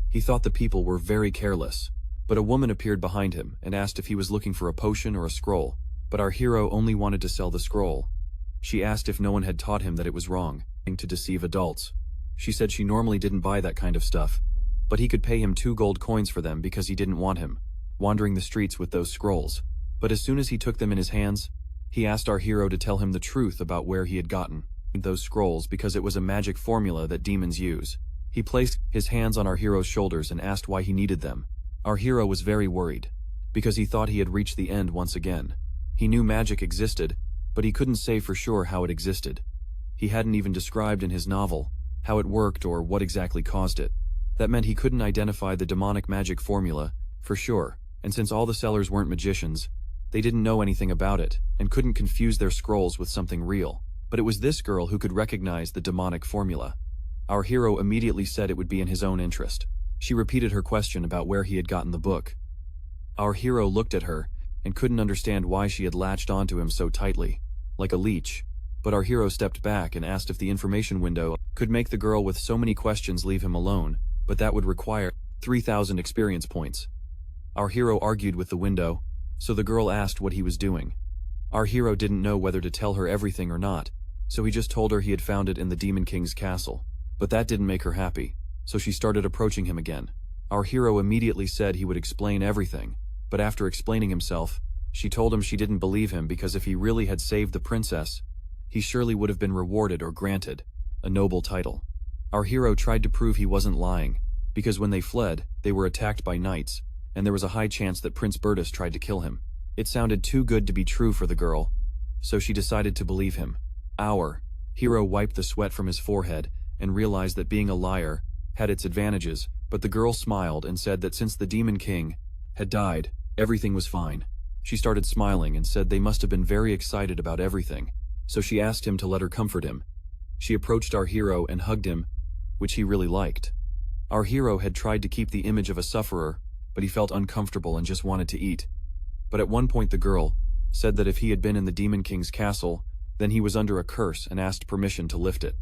He thought the people were very careless. But a woman appeared behind him and asked if he was looking for a potion or a scroll. But our hero only wanted to sell the scroll. She asked if no one had taught him that it was wrong to deceive adults. She said she normally didn't buy that kind of stuff, but he could pay him 2 gold coins for them because he didn't want him wandering the streets with those scrolls. But as soon as he took them in his hands, he asked our hero to tell him the truth about where he had gotten those scrolls because it was a magic formula that demons use. He placed his hands on our hero's shoulders and asked why he needed them. Our hero was very worried, because he thought he had reached the end once again. He knew magic existed, but he couldn't say for sure how it existed. He hadn't even described in his novel how it worked or what exactly caused it. That meant he couldn't identify the demonic magic formula for sure, and since all the sellers weren't magicians, they didn't know anything about it, and couldn't confuse their scrolls with something real. But it was this girl who could recognize the demonic formula. Our hero immediately said it would be in his own interest. She repeated her question about where he had gotten the book. Our hero looked at her, and couldn't understand why she had latched onto him so tightly, like a leech. But our hero stepped back and asked if the information window could make the girl with so many questions leave him alone, but that would require 3,000 experience points. Our hero argued with the window, so the girl asked what he was doing. Our hero didn't know whether to tell her everything or not, so he just told her he had found it in the Demon King's castle. But that didn't make her happy, so she started approaching him again. Our hero immediately said he would explain everything, but after explaining himself, she told him she didn't believe him because if he really had saved the princess, he surely would have been rewarded or granted a noble title. Our hero tried to prove he wasn't lying, because when they fled, they were attacked by knights, and there was a high chance that Prince Bertus tried to kill him. It sounded too good to be true for the girl, so she decided to believe him. Our hero wiped the sweat from his forehead and realized that being a liar had its advantages, but the girl smiled and said that since the Demon King had died, everything was fine. She started smiling and said they must have been very excited about everything, so she asked him to let her comfort him. She approached our hero and hugged him, which he really liked. Our hero had tried to keep the image of a sufferer, but he felt uncomfortable and just wanted to eat. But at one point the girl said that if he had been in the Demon King's castle, then he was under a curse and asked permission to lift it.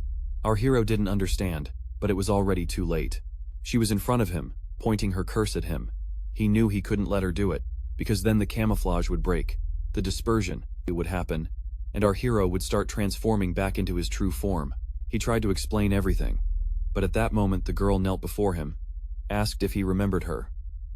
Our hero didn't understand, but it was already too late. She was in front of him, pointing her curse at him. He knew he couldn't let her do it, because then the camouflage would break, the dispersion would happen, and our hero would start transforming back into his true form. He tried to explain everything, but at that moment the girl knelt before him, asked if he remembered her.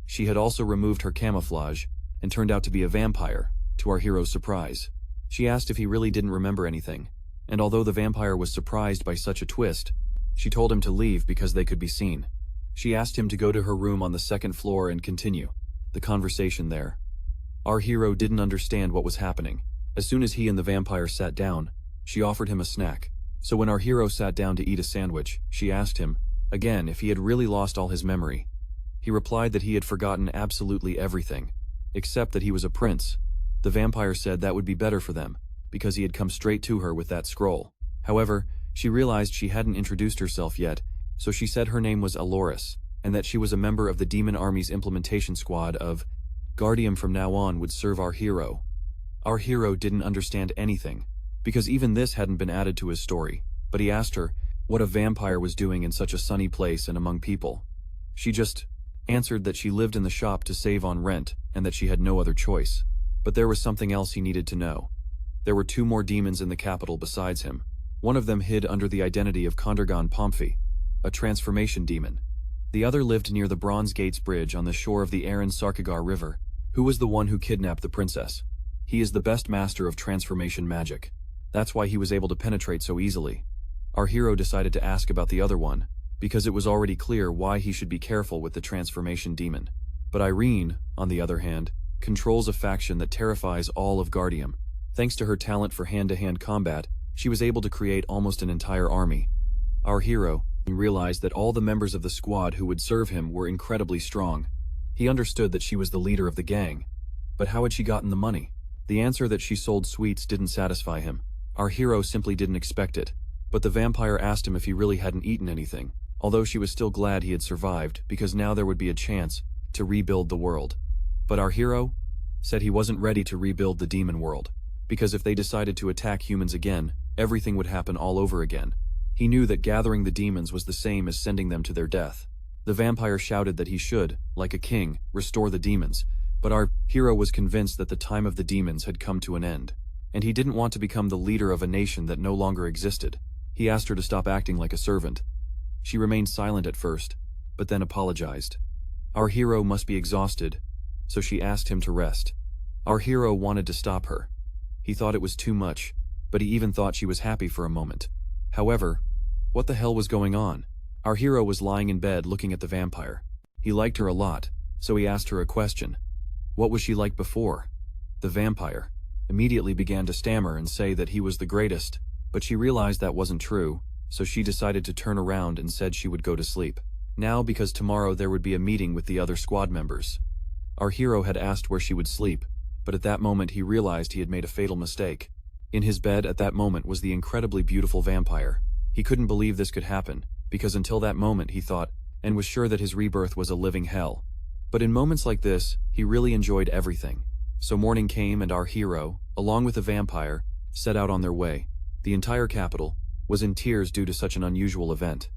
She had also removed her camouflage, and turned out to be a vampire, to our hero's surprise. She asked if he really didn't remember anything, and although the vampire was surprised by such a twist, she told him to leave because they could be seen. She asked him to go to her room on the 2nd floor and continue the conversation there. Our hero didn't understand what was happening. As soon as he and the vampire sat down, she offered him a snack. So when our hero sat down to eat a sandwich, she asked him, again, if he had really lost all his memory. He replied that he had forgotten absolutely everything. except that he was a prince. The vampire said that would be better for them, because he had come straight to her with that scroll. However, she realized she hadn't introduced herself yet, so she said her name was Aloris, and that she was a member of the demon army's implementation squad of Guardium from now on would serve our hero. Our hero didn't understand anything, because even this hadn't been added to his story, but he asked her what a vampire was doing in such a sunny place and among people. She just answered that she lived in the shop to save on rent and that she had no other choice. But there was something else he needed to know. There were 2 more demons in the capital besides him. One of them hid under the identity of Kondragon Pomfi, a transformation demon. The other lived near the Bronze Gates Bridge on the shore of the Aran Sarkagar River. Who was the one who kidnapped the princess? He is the best master of transformation magic. That's why he was able to penetrate so easily. Our hero decided to ask about the other one, because it was already clear why he should be careful with the transformation demon. But Irene, on the other hand, controls a faction that terrifies all of Guardium. Thanks to her talent for hand-to-hand combat, she was able to create almost an entire army. Our hero realized that all the members of the squad who would serve him were incredibly strong. He understood that she was the leader of the gang. But how had she gotten the money? The answer that she sold sweets didn't satisfy him. Our hero simply didn't expect it. But the vampire asked him if he really hadn't eaten anything, although she was still glad he had survived because now there would be a chance to rebuild the world. But our hero said he wasn't ready to rebuild the demon world, because if they decided to attack humans again, everything would happen all over again. He knew that gathering the demons was the same as sending them to their death. The vampire shouted that he should, like a king, restore the demons, but our hero was convinced that the time of the demons had come to an end, and he didn't want to become the leader of a nation that no longer existed. He asked her to stop acting like a servant. She remained silent at first, but then apologized. Our hero must be exhausted, so she asked him to rest. Our hero wanted to stop her. He thought it was too much, but he even thought she was happy for a moment. However, what the hell was going on? Our hero was lying in bed looking at the vampire. He liked her a lot, so he asked her a question. What was she like before? The vampire immediately began to stammer and say that he was the greatest, but she realized that wasn't true, so she decided to turn around and said she would go to sleep. Now, because tomorrow there would be a meeting with the other squad members. Our hero had asked where she would sleep, but at that moment he realized he had made a fatal mistake. In his bed at that moment was the incredibly beautiful vampire. He couldn't believe this could happen, because until that moment he thought, and was sure that his rebirth was a living hell. But in moments like this, he really enjoyed everything. So morning came and our hero, along with the vampire, set out on their way. The entire capital was in tears due to such an unusual event.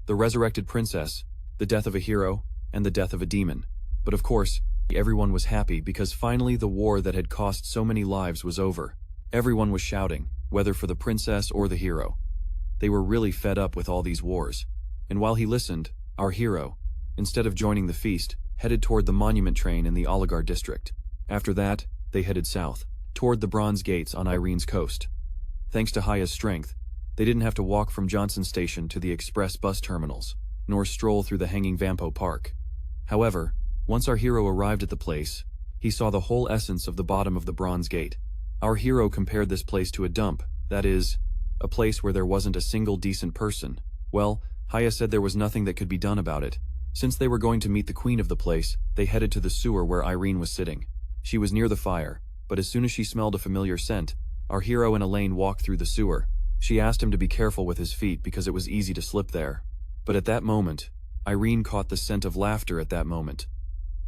The resurrected princess, the death of a hero, and the death of a demon. But of course, everyone was happy because finally the war that had cost so many lives was over. Everyone was shouting, whether for the princess or the hero. They were really fed up with all these wars. And while he listened, our hero, instead of joining the feast, headed toward the monument train in the Oligar district. After that, they headed south, toward the Bronze Gates on Irene's coast. Thanks to Haya's strength, they didn't have to walk from Johnson Station to the express bus terminals, nor stroll through the hanging Vampo Park. However, once our hero arrived at the place, he saw the whole essence of the bottom of the Bronze Gate. Our hero compared this place to a dump, that is, a place where there wasn't a single decent person. Well, Haya said there was nothing that could be done about it. Since they were going to meet the queen of the place, they headed to the sewer where Irene was sitting. She was near the fire, but as soon as she smelled a familiar scent, our hero and Elaine walked through the sewer. She asked him to be careful with his feet because it was easy to slip there. But at that moment, Irene caught the scent of laughter at that moment.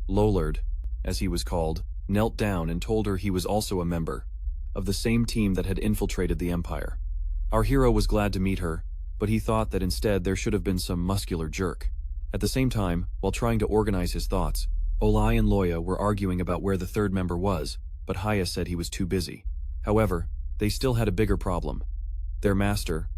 Lollard, as he was called, knelt down and told her he was also a member of the same team that had infiltrated the Empire. Our hero was glad to meet her, but he thought that instead there should have been some muscular jerk. At the same time, while trying to organize his thoughts, Olai and Loya were arguing about where the third member was, but Haya said he was too busy. However, they still had a bigger problem. Their master,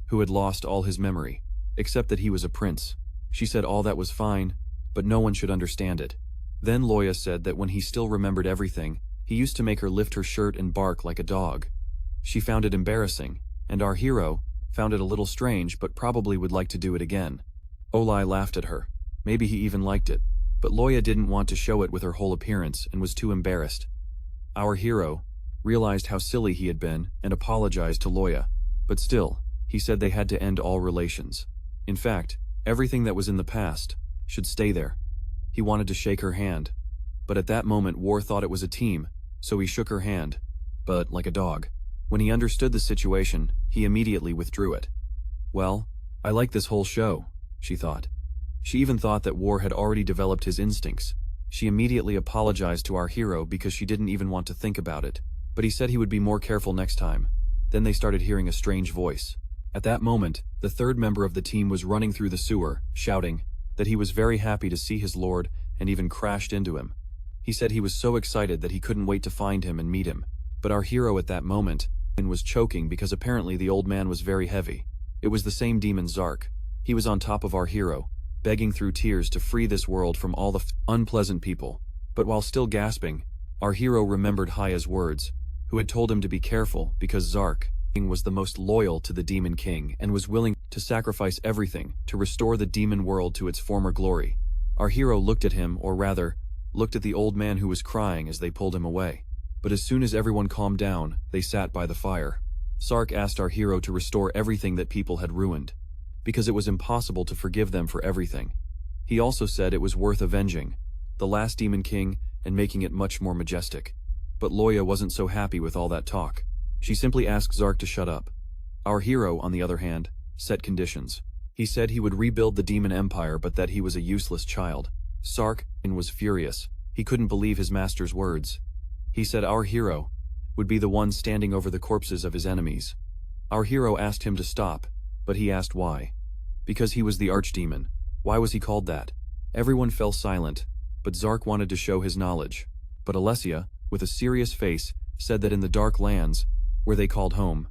who had lost all his memory, except that he was a prince. She said all that was fine, but no one should understand it. Then Loya said that when he still remembered everything, he used to make her lift her shirt and bark like a dog. She found it embarrassing, and our hero found it a little strange but probably would like to do it again. Olai laughed at her. Maybe he even liked it, but Loya didn't want to show it with her whole appearance and was too embarrassed. Our hero realized how silly he had been and apologized to Loya, but still, he said they had to end all relations. In fact, everything that was in the past should stay there. He wanted to shake her hand, But at that moment War thought it was a team, so he shook her hand, but like a dog. When he understood the situation, he immediately withdrew it. Well, I like this whole show, she thought. She even thought that War had already developed his instincts. She immediately apologized to our hero because she didn't even want to think about it, but he said he would be more careful next time. Then they started hearing a strange voice. At that moment, the third member of the team was running through the sewer, shouting that he was very happy to see his lord and even crashed into him. He said he was so excited that he couldn't wait to find him and meet him. But our hero at that moment was choking because apparently the old man was very heavy. It was the same demon Zark. He was on top of our hero, begging through tears to free this world from all the unpleasant people. But while still gasping, our hero remembered Haya's words, who had told him to be careful because Zark was the most loyal to the Demon King and was willing to sacrifice everything to restore the demon world to its former glory. Our hero looked at him, or rather, looked at the old man who was crying as they pulled him away. But as soon as everyone calmed down, they sat by the fire. Zark asked our hero to restore everything that people had ruined, because it was impossible to forgive them for everything. He also said it was worth avenging the last Demon King and making it much more majestic. But Loya wasn't so happy with all that talk. She simply asked Zark to shut up. Our hero, on the other hand, set conditions. He said he would rebuild the demon empire but that he was a useless child. Zark was furious. He couldn't believe his master's words. He said our hero would be the one standing over the corpses of his enemies. Our hero asked him to stop, but he asked why. Because he was the archdemon. Why was he called that? Everyone fell silent, but Zark wanted to show his knowledge. But Alessia, with a serious face, said that in the dark lands, where they called home,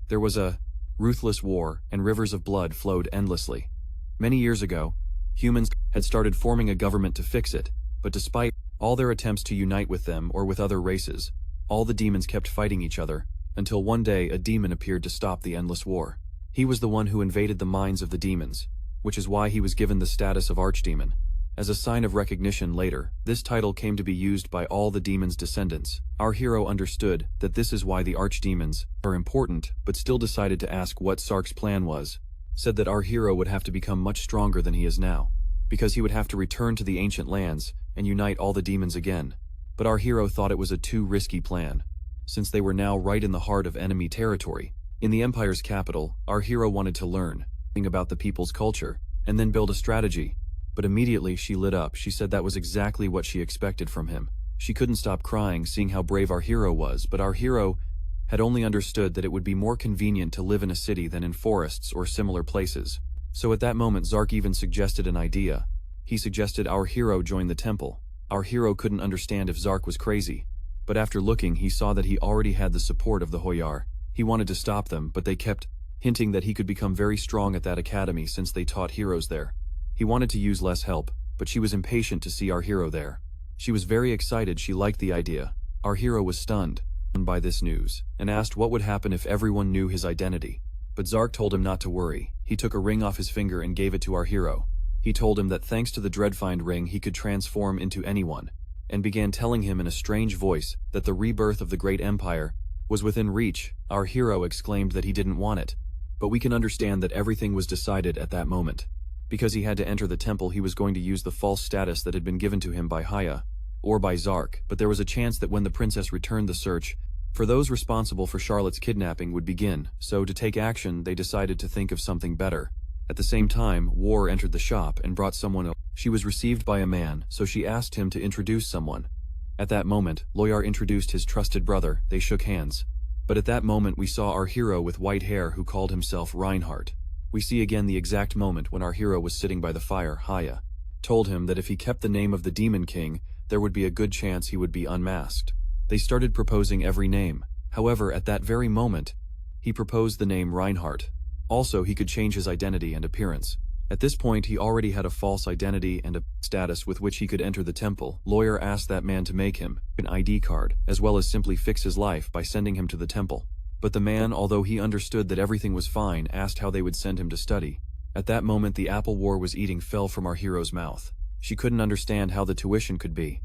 there was a ruthless war and rivers of blood flowed endlessly. Many years ago, humans had started forming a government to fix it, but despite all their attempts to unite with them or with other races, all the demons kept fighting each other, until one day a demon appeared to stop the endless war. He was the one who invaded the minds of the demons, which is why he was given the status of archdemon. As a sign of recognition later, this title came to be used by all the demons' descendants. Our hero understood that this is why the archdemons are important, but still decided to ask what Zark's plan was. Said that our hero would have to become much stronger than he is now, because he would have to return to the ancient lands and unite all the demons again. But our hero thought it was a too risky plan, since they were now right in the heart of enemy territory. In the Empire's capital, our hero wanted to learn about the people's culture, and then build a strategy. But immediately she lit up. She said that was exactly what she expected from him. She couldn't stop crying seeing how brave our hero was, but our hero had only understood that it would be more convenient to live in a city than in forests or similar places. So at that moment Zark even suggested an idea. He suggested our hero join the temple. Our hero couldn't understand if Zark was crazy, but after looking he saw that he already had the support of the Hoyar. He wanted to stop them, but they kept hinting that he could become very strong at that academy since they taught heroes there. He wanted to use less help, but she was impatient to see our hero there. She was very excited. She liked the idea. Our hero was stunned by this news, and asked what would happen if everyone knew his identity. But Zark told him not to worry. He took a ring off his finger and gave it to our hero. He told him that thanks to the Dreadfind ring he could transform into anyone, and began telling him in a strange voice that the rebirth of the great empire was within reach. Our hero exclaimed that he didn't want it, but we can understand that everything was decided at that moment. Because he had to enter the temple, he was going to use the false status that had been given to him by Haya, or by Zark, but there was a chance that when the princess returned, the search for those responsible for Charlotte's kidnapping would begin, so to take action they decided to think of something better. At the same time, War entered the shop and brought someone else. She was received by a man, so she asked him to introduce someone. At that moment, Loyar introduced his trusted brother. They shook hands. But at that moment we saw our hero with white hair who called himself Reinhardt. We see again the exact moment when our hero was sitting by the fire. Haya told him that if he kept the name of the Demon King, there would be a good chance he would be unmasked. They started proposing every name. However, at that very moment, he proposed the name Reinhardt. Also, he could change his identity and appearance. At this point, he already had a false identity and a status with which he could enter the temple. Lawyer asked that man to make him an ID card, as well as simply fix his life by sending him to the temple. But the man, although he understood that everything was fine, asked how they would send him to study. At that moment the apple War was eating fell from our hero's mouth. She couldn't understand how the tuition could be.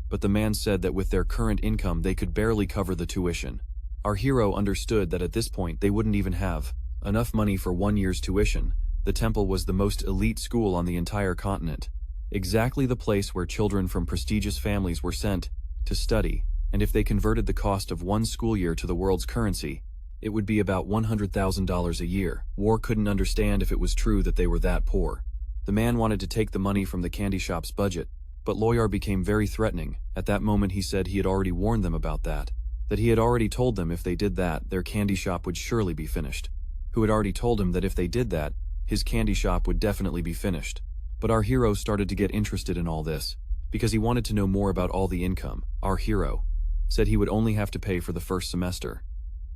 But the man said that with their current income they could barely cover the tuition. Our hero understood that at this point they wouldn't even have enough money for 1 year's tuition. The temple was the most elite school on the entire continent. exactly the place where children from prestigious families were sent to study, and if they converted the cost of one school year to the world's currency, it would be about $100,000 a year. War couldn't understand if it was true that they were that poor. The man wanted to take the money from the candy shop's budget, but Loyar became very threatening. At that moment he said he had already warned them about that he had already told them if they did that, their candy shop would surely be finished. Who had already told him that if they did that, his candy shop would definitely be finished. But our hero started to get interested in all this, because he wanted to know more about all the income. Our hero said he would only have to pay for the first semester.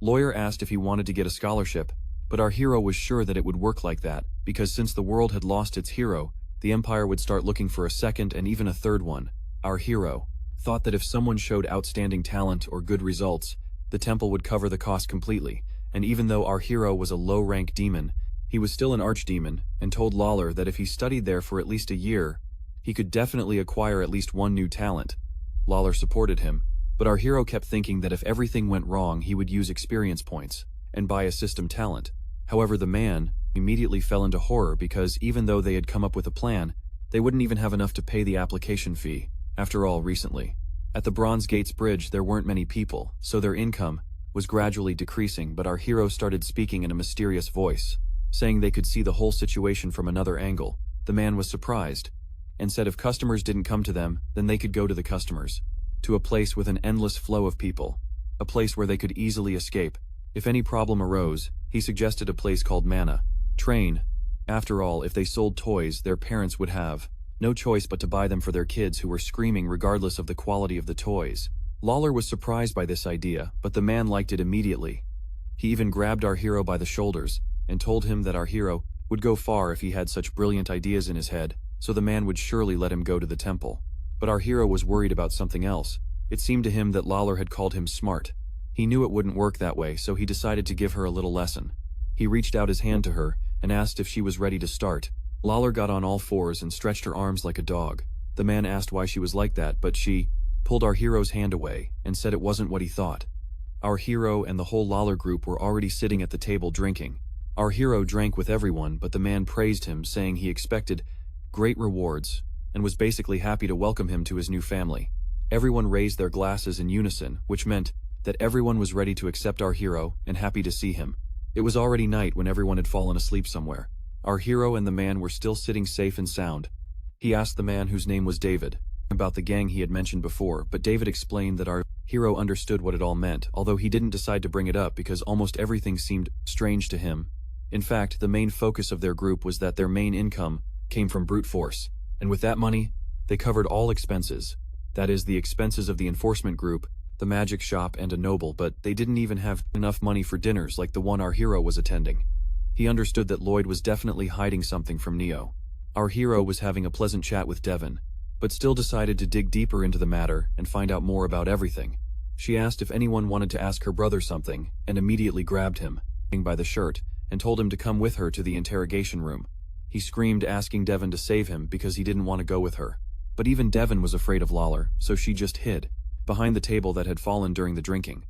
Lawyer asked if he wanted to get a scholarship, but our hero was sure that it would work like that, because since the world had lost its hero, the empire would start looking for a second and even a third one. Our hero thought that if someone showed outstanding talent or good results, the temple would cover the cost completely, and even though our hero was a low-rank demon, he was still an archdemon, and told Lawler that if he studied there for at least a year, he could definitely acquire at least one new talent. Lawler supported him, but our hero kept thinking that if everything went wrong he would use experience points and buy a system talent. However, the man immediately fell into horror because even though they had come up with a plan, they wouldn't even have enough to pay the application fee. After all, recently, at the Bronze Gates Bridge there weren't many people, so their income was gradually decreasing, but our hero started speaking in a mysterious voice, saying they could see the whole situation from another angle. The man was surprised, and said if customers didn't come to them, then they could go to the customers, to a place with an endless flow of people, a place where they could easily escape. If any problem arose, he suggested a place called Manhwa. Train. After all, if they sold toys, their parents would have no choice but to buy them for their kids who were screaming regardless of the quality of the toys. Lawler was surprised by this idea, but the man liked it immediately. He even grabbed our hero by the shoulders and told him that our hero would go far if he had such brilliant ideas in his head, so the man would surely let him go to the temple. But our hero was worried about something else. It seemed to him that Lawler had called him smart. He knew it wouldn't work that way, so he decided to give her a little lesson. He reached out his hand to her and asked if she was ready to start. Lawler got on all fours and stretched her arms like a dog. The man asked why she was like that, but she pulled our hero's hand away and said it wasn't what he thought. Our hero and the whole Lawler group were already sitting at the table drinking. Our hero drank with everyone, but the man praised him, saying he expected great rewards and was basically happy to welcome him to his new family. Everyone raised their glasses in unison, which meant that everyone was ready to accept our hero and happy to see him. It was already night when everyone had fallen asleep somewhere. Our hero and the man were still sitting safe and sound. He asked the man, whose name was David, about the gang he had mentioned before, but David explained that our hero understood what it all meant, although he didn't decide to bring it up because almost everything seemed strange to him. In fact, the main focus of their group was that their main income came from brute force, and with that money, they covered all expenses. That is, the expenses of the enforcement group, the magic shop, and a noble, but they didn't even have enough money for dinners like the one our hero was attending. He understood that Lloyd was definitely hiding something from Neo. Our hero was having a pleasant chat with Devon, but still decided to dig deeper into the matter and find out more about everything. She asked if anyone wanted to ask her brother something, and immediately grabbed him by the shirt and told him to come with her to the interrogation room. He screamed, asking Devon to save him because he didn't want to go with her. But even Devon was afraid of Lawler, so she just hid behind the table that had fallen during the drinking.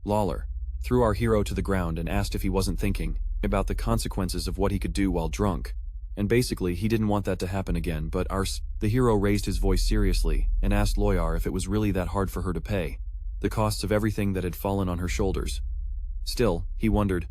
Lawler threw our hero to the ground and asked if he wasn't thinking about the consequences of what he could do while drunk. And basically, he didn't want that to happen again, but the hero raised his voice seriously and asked Loyar if it was really that hard for her to pay the costs of everything that had fallen on her shoulders. Still, he wondered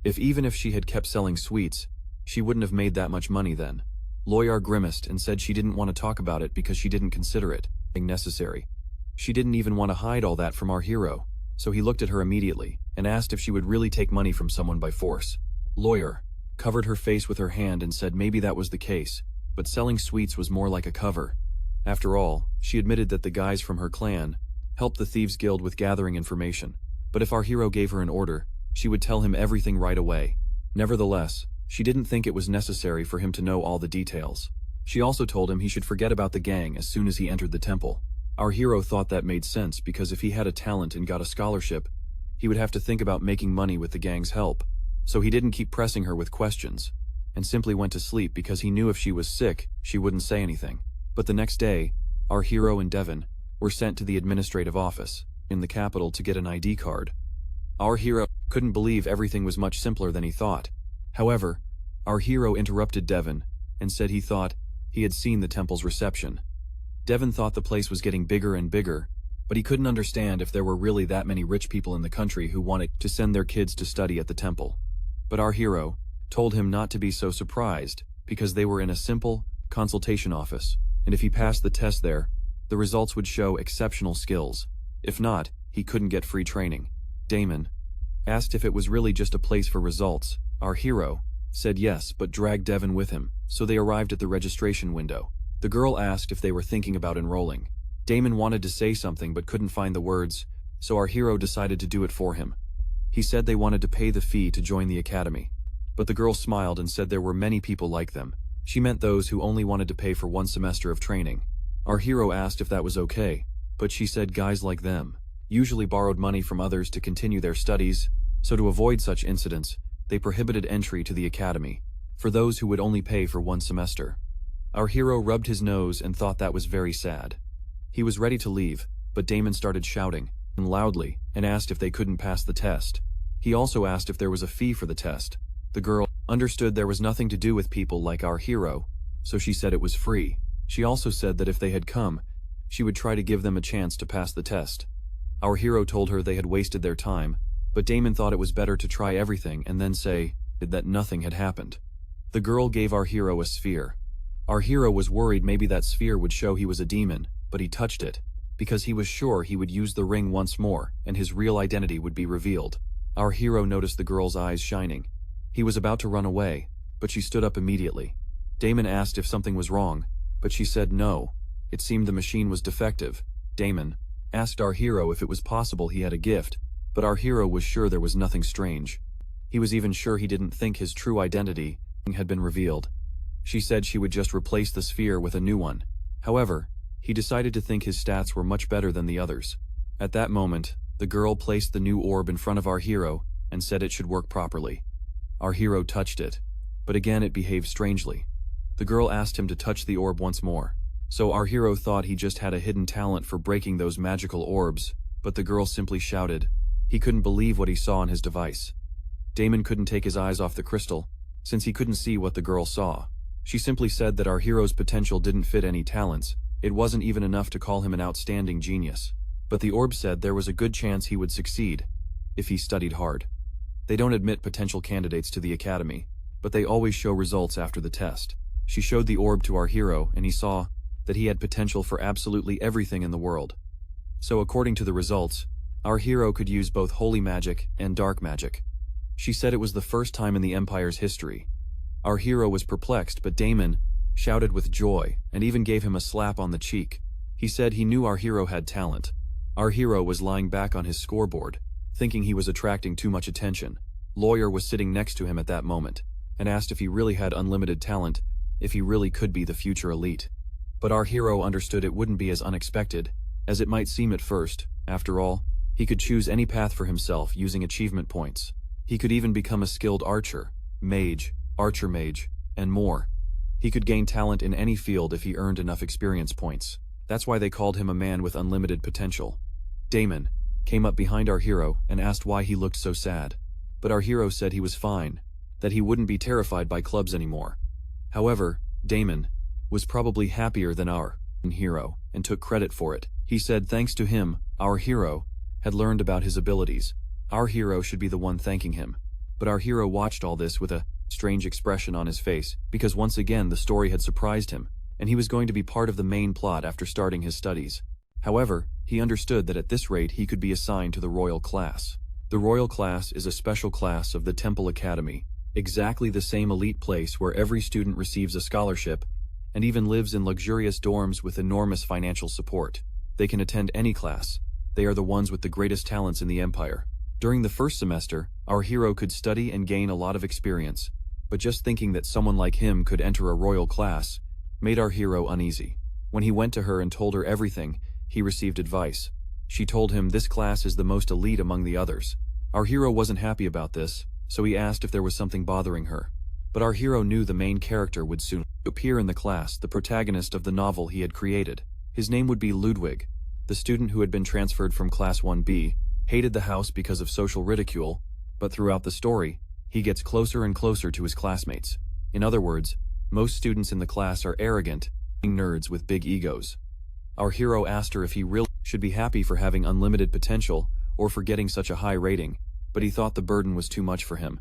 if even if she had kept selling sweets, she wouldn't have made that much money then. Loyar grimaced and said she didn't want to talk about it because she didn't consider it necessary. She didn't even want to hide all that from our hero, so he looked at her immediately and asked if she would really take money from someone by force. Lawyer covered her face with her hand and said maybe that was the case, but selling sweets was more like a cover. After all, she admitted that the guys from her clan helped the Thieves Guild with gathering information, but if our hero gave her an order, she would tell him everything right away. Nevertheless, she didn't think it was necessary for him to know all the details. She also told him he should forget about the gang as soon as he entered the temple. Our hero thought that made sense because if he had a talent and got a scholarship, he would have to think about making money with the gang's help. So he didn't keep pressing her with questions, and simply went to sleep because he knew if she was sick, she wouldn't say anything. But the next day, our hero and Devon were sent to the administrative office in the capital to get an ID card. Our hero couldn't believe everything was much simpler than he thought. However, our hero interrupted Devon and said he thought He had seen the temple's reception. Devon thought the place was getting bigger and bigger, but he couldn't understand if there were really that many rich people in the country who wanted to send their kids to study at the temple. But our hero told him not to be so surprised, because they were in a simple consultation office, and if he passed the test there, the results would show exceptional skills. If not, he couldn't get free training. Damon asked if it was really just a place for results. Our hero said yes, but dragged Devon with him, so they arrived at the registration window. The girl asked if they were thinking about enrolling. Damon wanted to say something but couldn't find the words, so our hero decided to do it for him. He said they wanted to pay the fee to join the academy. But the girl smiled and said there were many people like them. She meant those who only wanted to pay for 1 semester of training. Our hero asked if that was okay, but she said guys like them usually borrowed money from others to continue their studies, so to avoid such incidents, they prohibited entry to the academy for those who would only pay for 1 semester. Our hero rubbed his nose and thought that was very sad. He was ready to leave, but Damon started shouting loudly and asked if they couldn't pass the test. He also asked if there was a fee for the test. The girl understood there was nothing to do with people like our hero, so she said it was free. She also said that if they had come, she would try to give them a chance to pass the test. Our hero told her they had wasted their time, but Damon thought it was better to try everything and then say that nothing had happened. The girl gave our hero a sphere. Our hero was worried maybe that sphere would show he was a demon, but he touched it, because he was sure he would use the ring once more and his real identity would be revealed. Our hero noticed the girl's eyes shining. He was about to run away, but she stood up immediately. Damon asked if something was wrong, but she said no. It seemed the machine was defective. Damon asked our hero if it was possible he had a gift, but our hero was sure there was nothing strange. He was even sure he didn't think his true identity had been revealed. She said she would just replace the sphere with a new one. However, he decided to think his stats were much better than the others. At that moment, the girl placed the new orb in front of our hero and said it should work properly. Our hero touched it, but again it behaved strangely. The girl asked him to touch the orb once more. So our hero thought he just had a hidden talent for breaking those magical orbs, but the girl simply shouted. He couldn't believe what he saw on his device. Damon couldn't take his eyes off the crystal, since he couldn't see what the girl saw. She simply said that our hero's potential didn't fit any talents. It wasn't even enough to call him an outstanding genius. But the orb said there was a good chance he would succeed, if he studied hard. They don't admit potential candidates to the academy, but they always show results after the test. She showed the orb to our hero and he saw that he had potential for absolutely everything in the world. So according to the results, our hero could use both holy magic and dark magic. She said it was the first time in the Empire's history. Our hero was perplexed, but Damon shouted with joy and even gave him a slap on the cheek. He said he knew our hero had talent. Our hero was lying back on his scoreboard, thinking he was attracting too much attention. Lawyer was sitting next to him at that moment and asked if he really had unlimited talent, if he really could be the future elite. But our hero understood it wouldn't be as unexpected as it might seem at first. After all, he could choose any path for himself using achievement points. He could even become a skilled archer, mage, archer mage, and more. He could gain talent in any field if he earned enough experience points. That's why they called him a man with unlimited potential. Damon came up behind our hero and asked why he looked so sad. But our hero said he was fine, that he wouldn't be terrified by clubs anymore. However, Damon was probably happier than our hero and took credit for it. He said thanks to him, our hero had learned about his abilities. Our hero should be the one thanking him. But our hero watched all this with a strange expression on his face, because once again the story had surprised him, and he was going to be part of the main plot after starting his studies. However, he understood that at this rate he could be assigned to the royal class. The royal class is a special class of the Temple Academy, exactly the same elite place where every student receives a scholarship and even lives in luxurious dorms with enormous financial support. They can attend any class. They are the ones with the greatest talents in the Empire. During the first semester, our hero could study and gain a lot of experience, but just thinking that someone like him could enter a royal class made our hero uneasy. When he went to her and told her everything, he received advice. She told him this class is the most elite among the others. Our hero wasn't happy about this, so he asked if there was something bothering her. But our hero knew the main character would soon appear in the class, the protagonist of the novel he had created. His name would be Ludwig. The student who had been transferred from Class 1B hated the house because of social ridicule, but throughout the story, he gets closer and closer to his classmates. In other words, Most students in the class are arrogant, nerds with big egos. Our hero asked her if he really should be happy for having unlimited potential or for getting such a high rating, but he thought the burden was too much for him.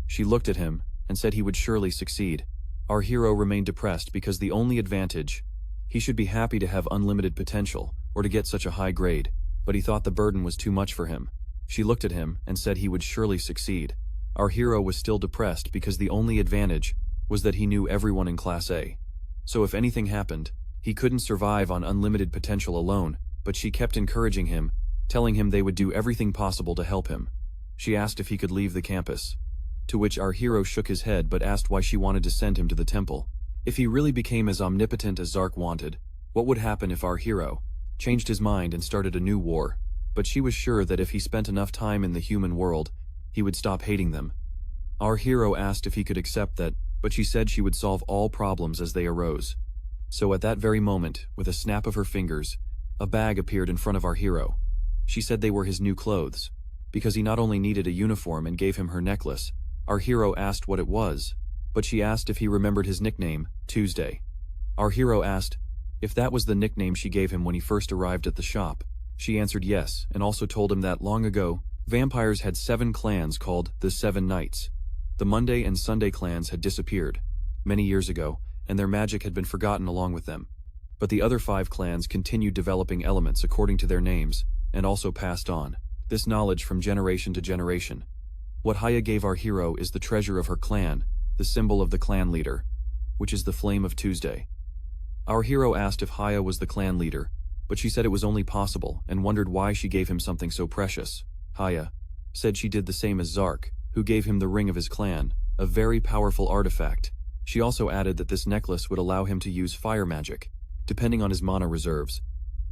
She looked at him and said he would surely succeed. Our hero remained depressed because the only advantage, he should be happy to have unlimited potential or to get such a high grade, but he thought the burden was too much for him. She looked at him and said he would surely succeed. Our hero was still depressed because the only advantage was that he knew everyone in Class A. So if anything happened, he couldn't survive on unlimited potential alone, but she kept encouraging him, telling him they would do everything possible to help him. She asked if he could leave the campus, to which our hero shook his head but asked why she wanted to send him to the temple. If he really became as omnipotent as Zark wanted, what would happen if our hero changed his mind and started a new war? But she was sure that if he spent enough time in the human world, he would stop hating them. Our hero asked if he could accept that, but she said she would solve all problems as they arose. So at that very moment, with a snap of her fingers, a bag appeared in front of our hero. She said they were his new clothes. Because he not only needed a uniform and gave him her necklace, our hero asked what it was, but she asked if he remembered his nickname, Tuesday. Our hero asked if that was the nickname she gave him when he first arrived at the shop. She answered yes, and also told him that long ago, vampires had 7 clans called the 7 Knights. The Monday and Sunday clans had disappeared many years ago, and their magic had been forgotten along with them. But the other 5 clans continued developing elements according to their names, and also passed on this knowledge from generation to generation. What Haya gave our hero is the treasure of her clan, the symbol of the clan leader, which is the flame of Tuesday. Our hero asked if Haya was the clan leader, but she said it was only possible and wondered why she gave him something so precious. Haya said she did the same as Zark, who gave him the ring of his clan, a very powerful artifact. She also added that this necklace would allow him to use fire magic, depending on his mana reserves.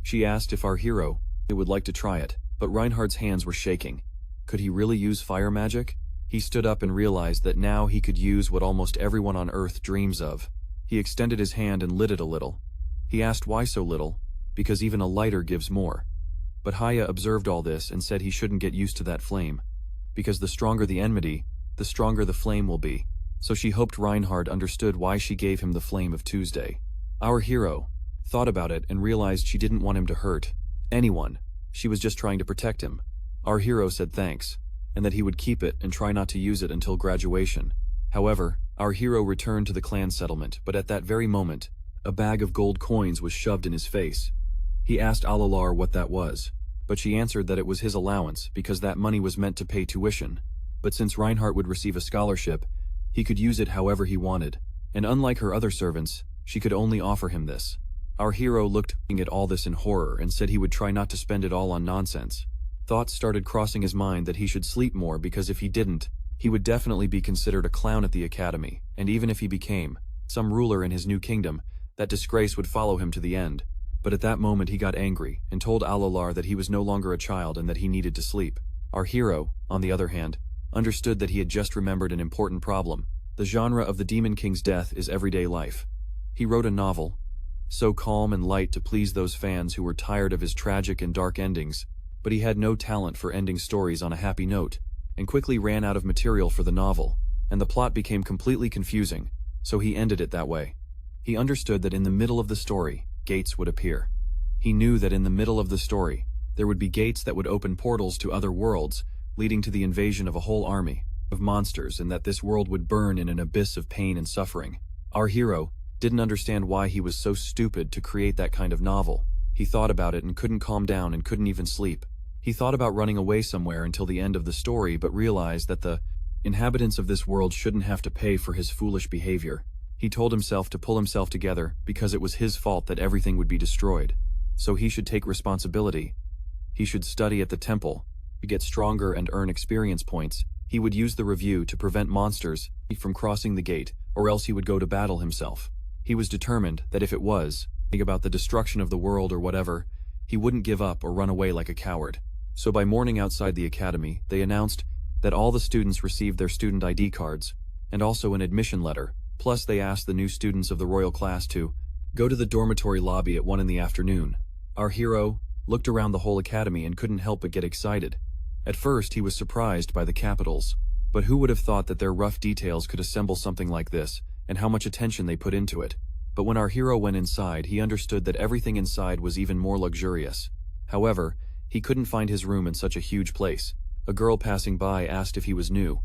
She asked if our hero would like to try it, but Reinhardt's hands were shaking. Could he really use fire magic? He stood up and realized that now he could use what almost everyone on Earth dreams of. He extended his hand and lit it a little. He asked why so little, because even a lighter gives more. But Haya observed all this and said he shouldn't get used to that flame, because the stronger the enmity, the stronger the flame will be. So she hoped Reinhardt understood why she gave him the flame of Tuesday. Our hero thought about it and realized she didn't want him to hurt anyone. She was just trying to protect him. Our hero said thanks, and that he would keep it and try not to use it until graduation. However, our hero returned to the clan settlement, but at that very moment, a bag of gold coins was shoved in his face. He asked Alalar what that was, but she answered that it was his allowance because that money was meant to pay tuition. But since Reinhardt would receive a scholarship, he could use it however he wanted, and unlike her other servants, she could only offer him this. Our hero looked at all this in horror and said he would try not to spend it all on nonsense. Thoughts started crossing his mind that he should sleep more because if he didn't, he would definitely be considered a clown at the academy, and even if he became some ruler in his new kingdom, that disgrace would follow him to the end. But at that moment he got angry and told Alalar that he was no longer a child and that he needed to sleep. Our hero, on the other hand, understood that he had just remembered an important problem. The genre of the Demon King's death is everyday life. He wrote a novel, so calm and light to please those fans who were tired of his tragic and dark endings, but he had no talent for ending stories on a happy note, and quickly ran out of material for the novel, and the plot became completely confusing, so he ended it that way. He understood that in the middle of the story, gates would appear. He knew that in the middle of the story, there would be gates that would open portals to other worlds, leading to the invasion of a whole army of monsters, and that this world would burn in an abyss of pain and suffering. Our hero didn't understand why he was so stupid to create that kind of novel. He thought about it and couldn't calm down and couldn't even sleep. He thought about running away somewhere until the end of the story, but realized that the inhabitants of this world shouldn't have to pay for his foolish behavior. He told himself to pull himself together because it was his fault that everything would be destroyed. So he should take responsibility. He should study at the temple to get stronger and earn experience points. He would use the review to prevent monsters from crossing the gate, or else he would go to battle himself. He was determined that if it was about the destruction of the world or whatever, he wouldn't give up or run away like a coward. So by morning outside the academy, they announced that all the students received their student ID cards, and also an admission letter. Plus they asked the new students of the royal class to go to the dormitory lobby at 1 in the afternoon. Our hero looked around the whole academy and couldn't help but get excited. At first he was surprised by the capitals, but who would have thought that their rough details could assemble something like this, and how much attention they put into it. But when our hero went inside, he understood that everything inside was even more luxurious. However, he couldn't find his room in such a huge place. A girl passing by asked if he was new.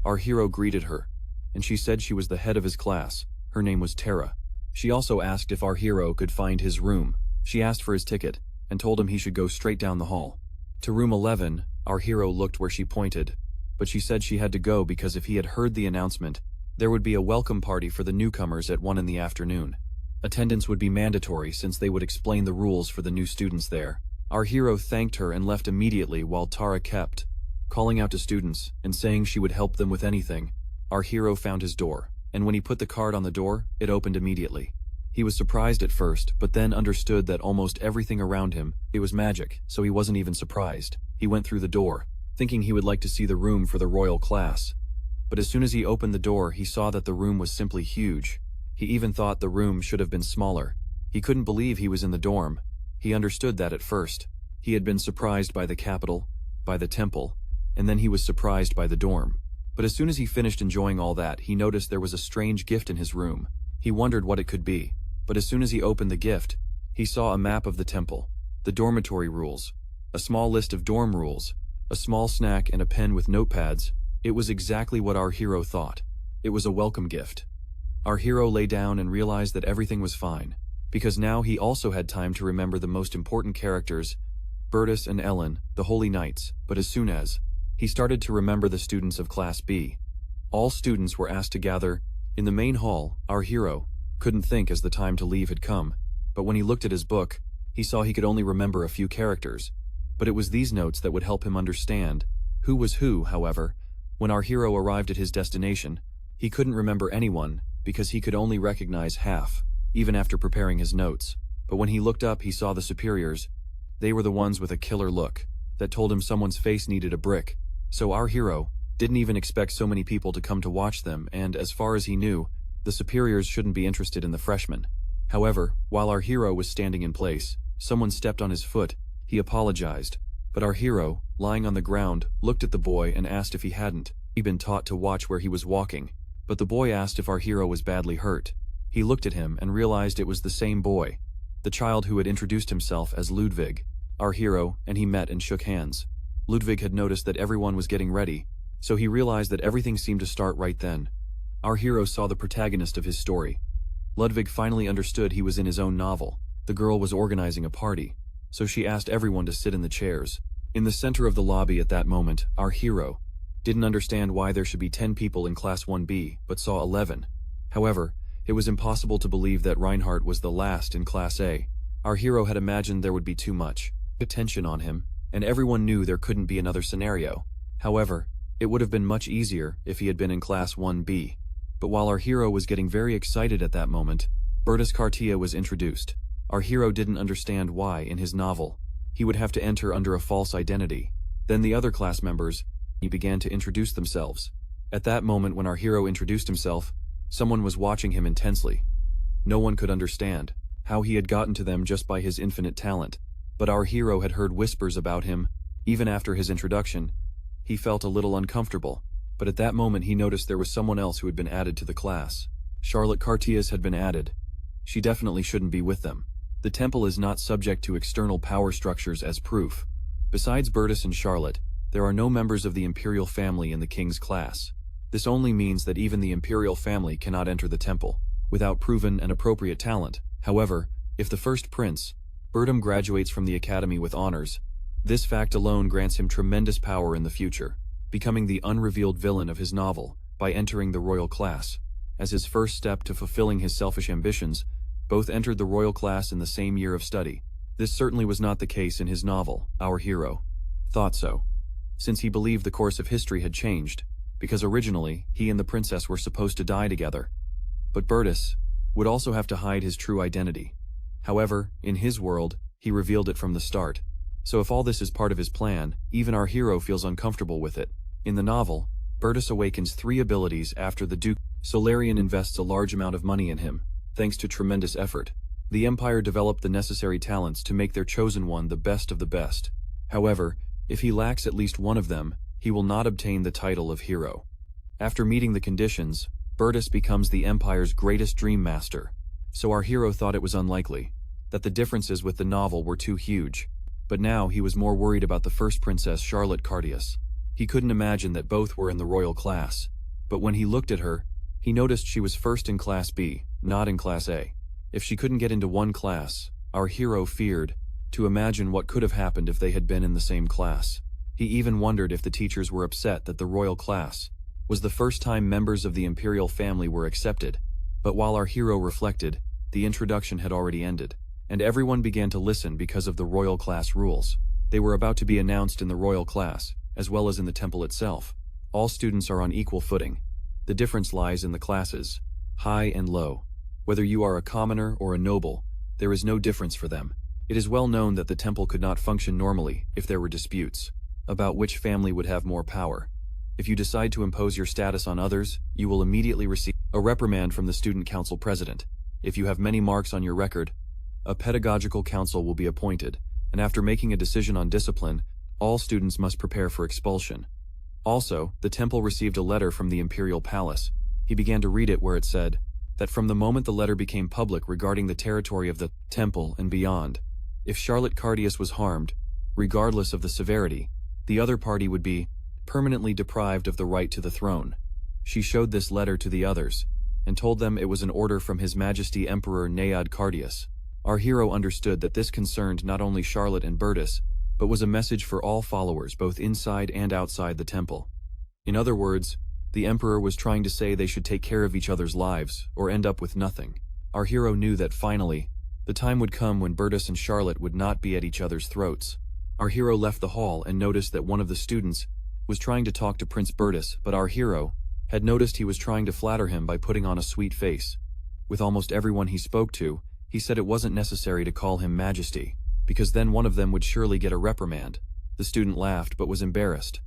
Our hero greeted her, and she said she was the head of his class. Her name was Tara. She also asked if our hero could find his room. She asked for his ticket, and told him he should go straight down the hall. To room 11, our hero looked where she pointed, but she said she had to go because if he had heard the announcement, there would be a welcome party for the newcomers at 1 in the afternoon. Attendance would be mandatory since they would explain the rules for the new students there. Our hero thanked her and left immediately while Tara kept calling out to students and saying she would help them with anything. Our hero found his door, and when he put the card on the door, it opened immediately. He was surprised at first, but then understood that almost everything around him, it was magic, so he wasn't even surprised. He went through the door, thinking he would like to see the room for the royal class. But as soon as he opened the door, he saw that the room was simply huge. He even thought the room should have been smaller. He couldn't believe he was in the dorm. He understood that at first. He had been surprised by the capital, by the temple, and then he was surprised by the dorm. But as soon as he finished enjoying all that, he noticed there was a strange gift in his room. He wondered what it could be, but as soon as he opened the gift, he saw a map of the temple, the dormitory rules, a small list of dorm rules, a small snack and a pen with notepads. It was exactly what our hero thought. It was a welcome gift. Our hero lay down and realized that everything was fine, because now he also had time to remember the most important characters, Bertus and Ellen, the Holy Knights. But as soon as he started to remember the students of Class B, all students were asked to gather in the main hall. Our hero couldn't think as the time to leave had come, but when he looked at his book, he saw he could only remember a few characters. But it was these notes that would help him understand who was who. However, when our hero arrived at his destination, he couldn't remember anyone because he could only recognize half, even after preparing his notes. But when he looked up, he saw the superiors. They were the ones with a killer look that told him someone's face needed a brick. So our hero didn't even expect so many people to come to watch them, and as far as he knew, the superiors shouldn't be interested in the freshmen. However, while our hero was standing in place, someone stepped on his foot. He apologized, but our hero, lying on the ground, looked at the boy and asked if he hadn't been taught to watch where he was walking. But the boy asked if our hero was badly hurt. He looked at him and realized it was the same boy, the child who had introduced himself as Ludwig. Our hero and he met and shook hands. Ludwig had noticed that everyone was getting ready, so he realized that everything seemed to start right then. Our hero saw the protagonist of his story. Ludwig finally understood he was in his own novel. The girl was organizing a party, so she asked everyone to sit in the chairs. In the center of the lobby at that moment, our hero didn't understand why there should be 10 people in Class 1B, but saw 11. However, it was impossible to believe that Reinhardt was the last in Class A. Our hero had imagined there would be too much attention on him, and everyone knew there couldn't be another scenario. However, it would have been much easier if he had been in Class 1B. But while our hero was getting very excited at that moment, Bertus Cartia was introduced. Our hero didn't understand why, in his novel, he would have to enter under a false identity. Then the other class members began to introduce themselves. At that moment when our hero introduced himself, someone was watching him intensely. No one could understand how he had gotten to them just by his infinite talent. But our hero had heard whispers about him. Even after his introduction, he felt a little uncomfortable. But at that moment he noticed there was someone else who had been added to the class. Charlotte Cartias had been added. She definitely shouldn't be with them. The temple is not subject to external power structures as proof. Besides Bertus and Charlotte, there are no members of the imperial family in the king's class. This only means that even the imperial family cannot enter the temple without proven and appropriate talent. However, if the first prince, Bertum, graduates from the academy with honors, this fact alone grants him tremendous power in the future, becoming the unrevealed villain of his novel by entering the royal class. As his first step to fulfilling his selfish ambitions, both entered the royal class in the same year of study. This certainly was not the case in his novel. Our hero thought so, since he believed the course of history had changed, because originally he and the princess were supposed to die together. But Bertus would also have to hide his true identity. However, in his world, he revealed it from the start. So if all this is part of his plan, even our hero feels uncomfortable with it. In the novel, Bertus awakens 3 abilities after the Duke. Solarian invests a large amount of money in him, thanks to tremendous effort. The Empire developed the necessary talents to make their chosen one the best of the best. However, if he lacks at least one of them, he will not obtain the title of hero. After meeting the conditions, Bertus becomes the Empire's greatest dream master. So our hero thought it was unlikely, that the differences with the novel were too huge. But now he was more worried about the first princess, Charlotte Cartius. He couldn't imagine that both were in the royal class. But when he looked at her, he noticed she was first in Class B, not in Class A. If she couldn't get into one class, our hero feared to imagine what could have happened if they had been in the same class. He even wondered if the teachers were upset that the royal class was the first time members of the imperial family were accepted. But while our hero reflected, the introduction had already ended, and everyone began to listen because of the royal class rules. They were about to be announced in the royal class, as well as in the temple itself. All students are on equal footing. The difference lies in the classes, high and low. Whether you are a commoner or a noble, there is no difference for them. It is well known that the temple could not function normally if there were disputes about which family would have more power. If you decide to impose your status on others, you will immediately receive a reprimand from the student council president. If you have many marks on your record, a pedagogical council will be appointed, and after making a decision on discipline, all students must prepare for expulsion. Also, the temple received a letter from the imperial palace. He began to read it, where it said that from the moment the letter became public regarding the territory of the temple and beyond, if Charlotte Cartius was harmed, regardless of the severity, the other party would be permanently deprived of the right to the throne. She showed this letter to the others, and told them it was an order from His Majesty Emperor Nayad Cartius. Our hero understood that this concerned not only Charlotte and Bertus, but was a message for all followers both inside and outside the temple. In other words, the emperor was trying to say they should take care of each other's lives, or end up with nothing. Our hero knew that finally, the time would come when Bertus and Charlotte would not be at each other's throats. Our hero left the hall and noticed that one of the students was trying to talk to Prince Bertus, but our hero had noticed he was trying to flatter him by putting on a sweet face. With almost everyone he spoke to, he said it wasn't necessary to call him Majesty, because then one of them would surely get a reprimand. The student laughed but was embarrassed.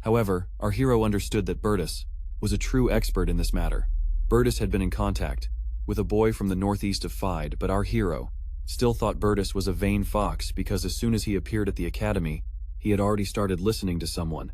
However, our hero understood that Bertus was a true expert in this matter. Bertus had been in contact with a boy from the northeast of Fide, but our hero still thought Bertus was a vain fox because as soon as he appeared at the academy, he had already started listening to someone.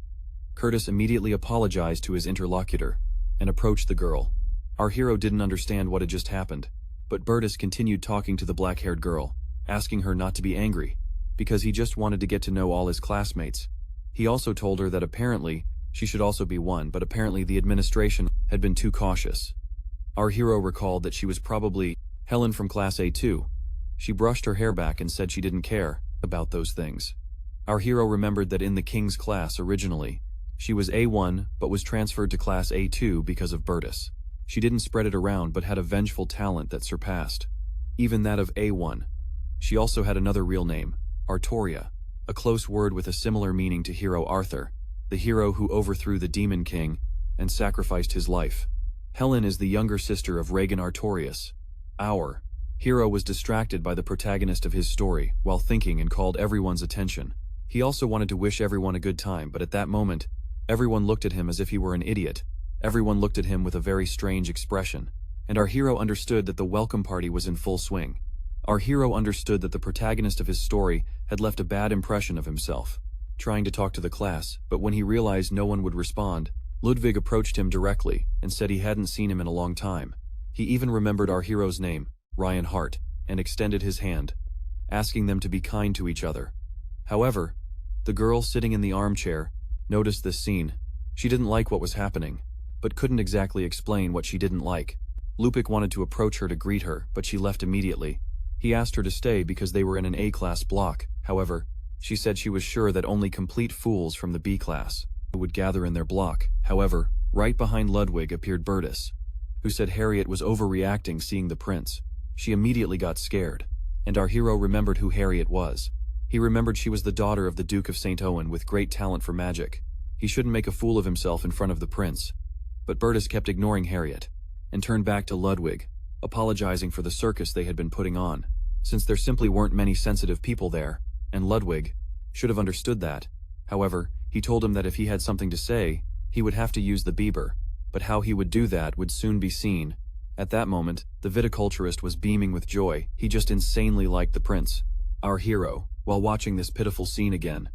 Curtis immediately apologized to his interlocutor and approached the girl. Our hero didn't understand what had just happened, but Bertus continued talking to the black-haired girl, asking her not to be angry, because he just wanted to get to know all his classmates. He also told her that apparently she should also be one, but apparently the administration had been too cautious. Our hero recalled that she was probably Helen from Class A2. She brushed her hair back and said she didn't care about those things. Our hero remembered that in the king's class originally, she was A1 but was transferred to Class A2 because of Bertus. She didn't spread it around but had a vengeful talent that surpassed even that of A1. She also had another real name, Artoria, a close word with a similar meaning to hero Arthur, the hero who overthrew the Demon King and sacrificed his life. Helen is the younger sister of Regan Artorius. Our hero was distracted by the protagonist of his story while thinking and called everyone's attention. He also wanted to wish everyone a good time, but at that moment, everyone looked at him as if he were an idiot. Everyone looked at him with a very strange expression, and our hero understood that the welcome party was in full swing. Our hero understood that the protagonist of his story had left a bad impression of himself, trying to talk to the class, but when he realized no one would respond, Ludwig approached him directly and said he hadn't seen him in a long time. He even remembered our hero's name, Ryan Hart, and extended his hand, asking them to be kind to each other. However, the girl sitting in the armchair noticed this scene. She didn't like what was happening, but couldn't exactly explain what she didn't like. Ludwig wanted to approach her to greet her, but she left immediately. He asked her to stay because they were in an A-class block. However, she said she was sure that only complete fools from the B-class would gather in their block. However, right behind Ludwig appeared Bertus, who said Harriet was overreacting seeing the prince. She immediately got scared, and our hero remembered who Harriet was. He remembered she was the daughter of the Duke of St. Owen with great talent for magic. He shouldn't make a fool of himself in front of the prince. But Bertus kept ignoring Harriet, and turned back to Ludwig, apologizing for the circus they had been putting on, since there simply weren't many sensitive people there, and Ludwig should have understood that. However, he told him that if he had something to say, he would have to use the Bieber, but how he would do that would soon be seen. At that moment, the viticulturist was beaming with joy. He just insanely liked the prince. Our hero, while watching this pitiful scene again,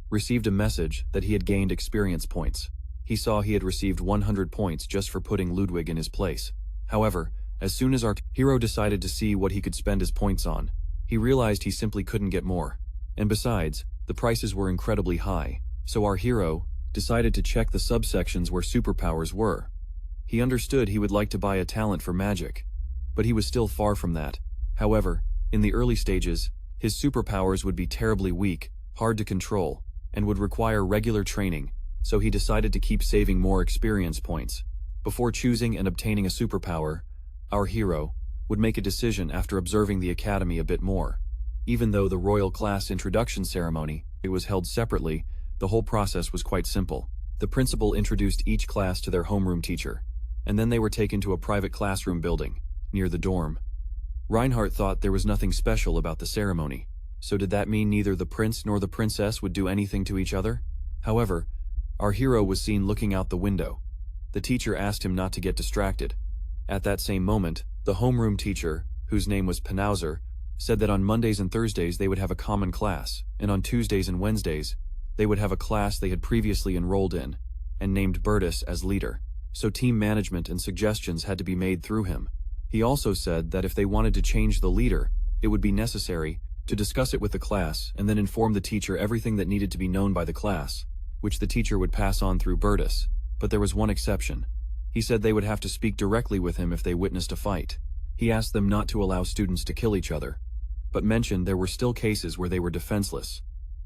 received a message that he had gained experience points. He saw he had received 100 points just for putting Ludwig in his place. However, as soon as our hero decided to see what he could spend his points on, he realized he simply couldn't get more. And besides, the prices were incredibly high, so our hero decided to check the subsections where superpowers were. He understood he would like to buy a talent for magic, but he was still far from that. However, in the early stages, his superpowers would be terribly weak, hard to control, and would require regular training, so he decided to keep saving more experience points. Before choosing and obtaining a superpower, our hero would make a decision after observing the academy a bit more. Even though the royal class introduction ceremony was held separately, the whole process was quite simple. The principal introduced each class to their homeroom teacher, and then they were taken to a private classroom building, near the dorm. Reinhardt thought there was nothing special about the ceremony, so did that mean neither the prince nor the princess would do anything to each other? However, our hero was seen looking out the window. The teacher asked him not to get distracted. At that same moment, the homeroom teacher, whose name was Panauzer, said that on Mondays and Thursdays they would have a common class, and on Tuesdays and Wednesdays, they would have a class they had previously enrolled in, and named Bertus as leader, so team management and suggestions had to be made through him. He also said that if they wanted to change the leader, it would be necessary to discuss it with the class and then inform the teacher everything that needed to be known by the class, which the teacher would pass on through Bertus. But there was one exception. He said they would have to speak directly with him if they witnessed a fight. He asked them not to allow students to kill each other, but mentioned there were still cases where they were defenseless.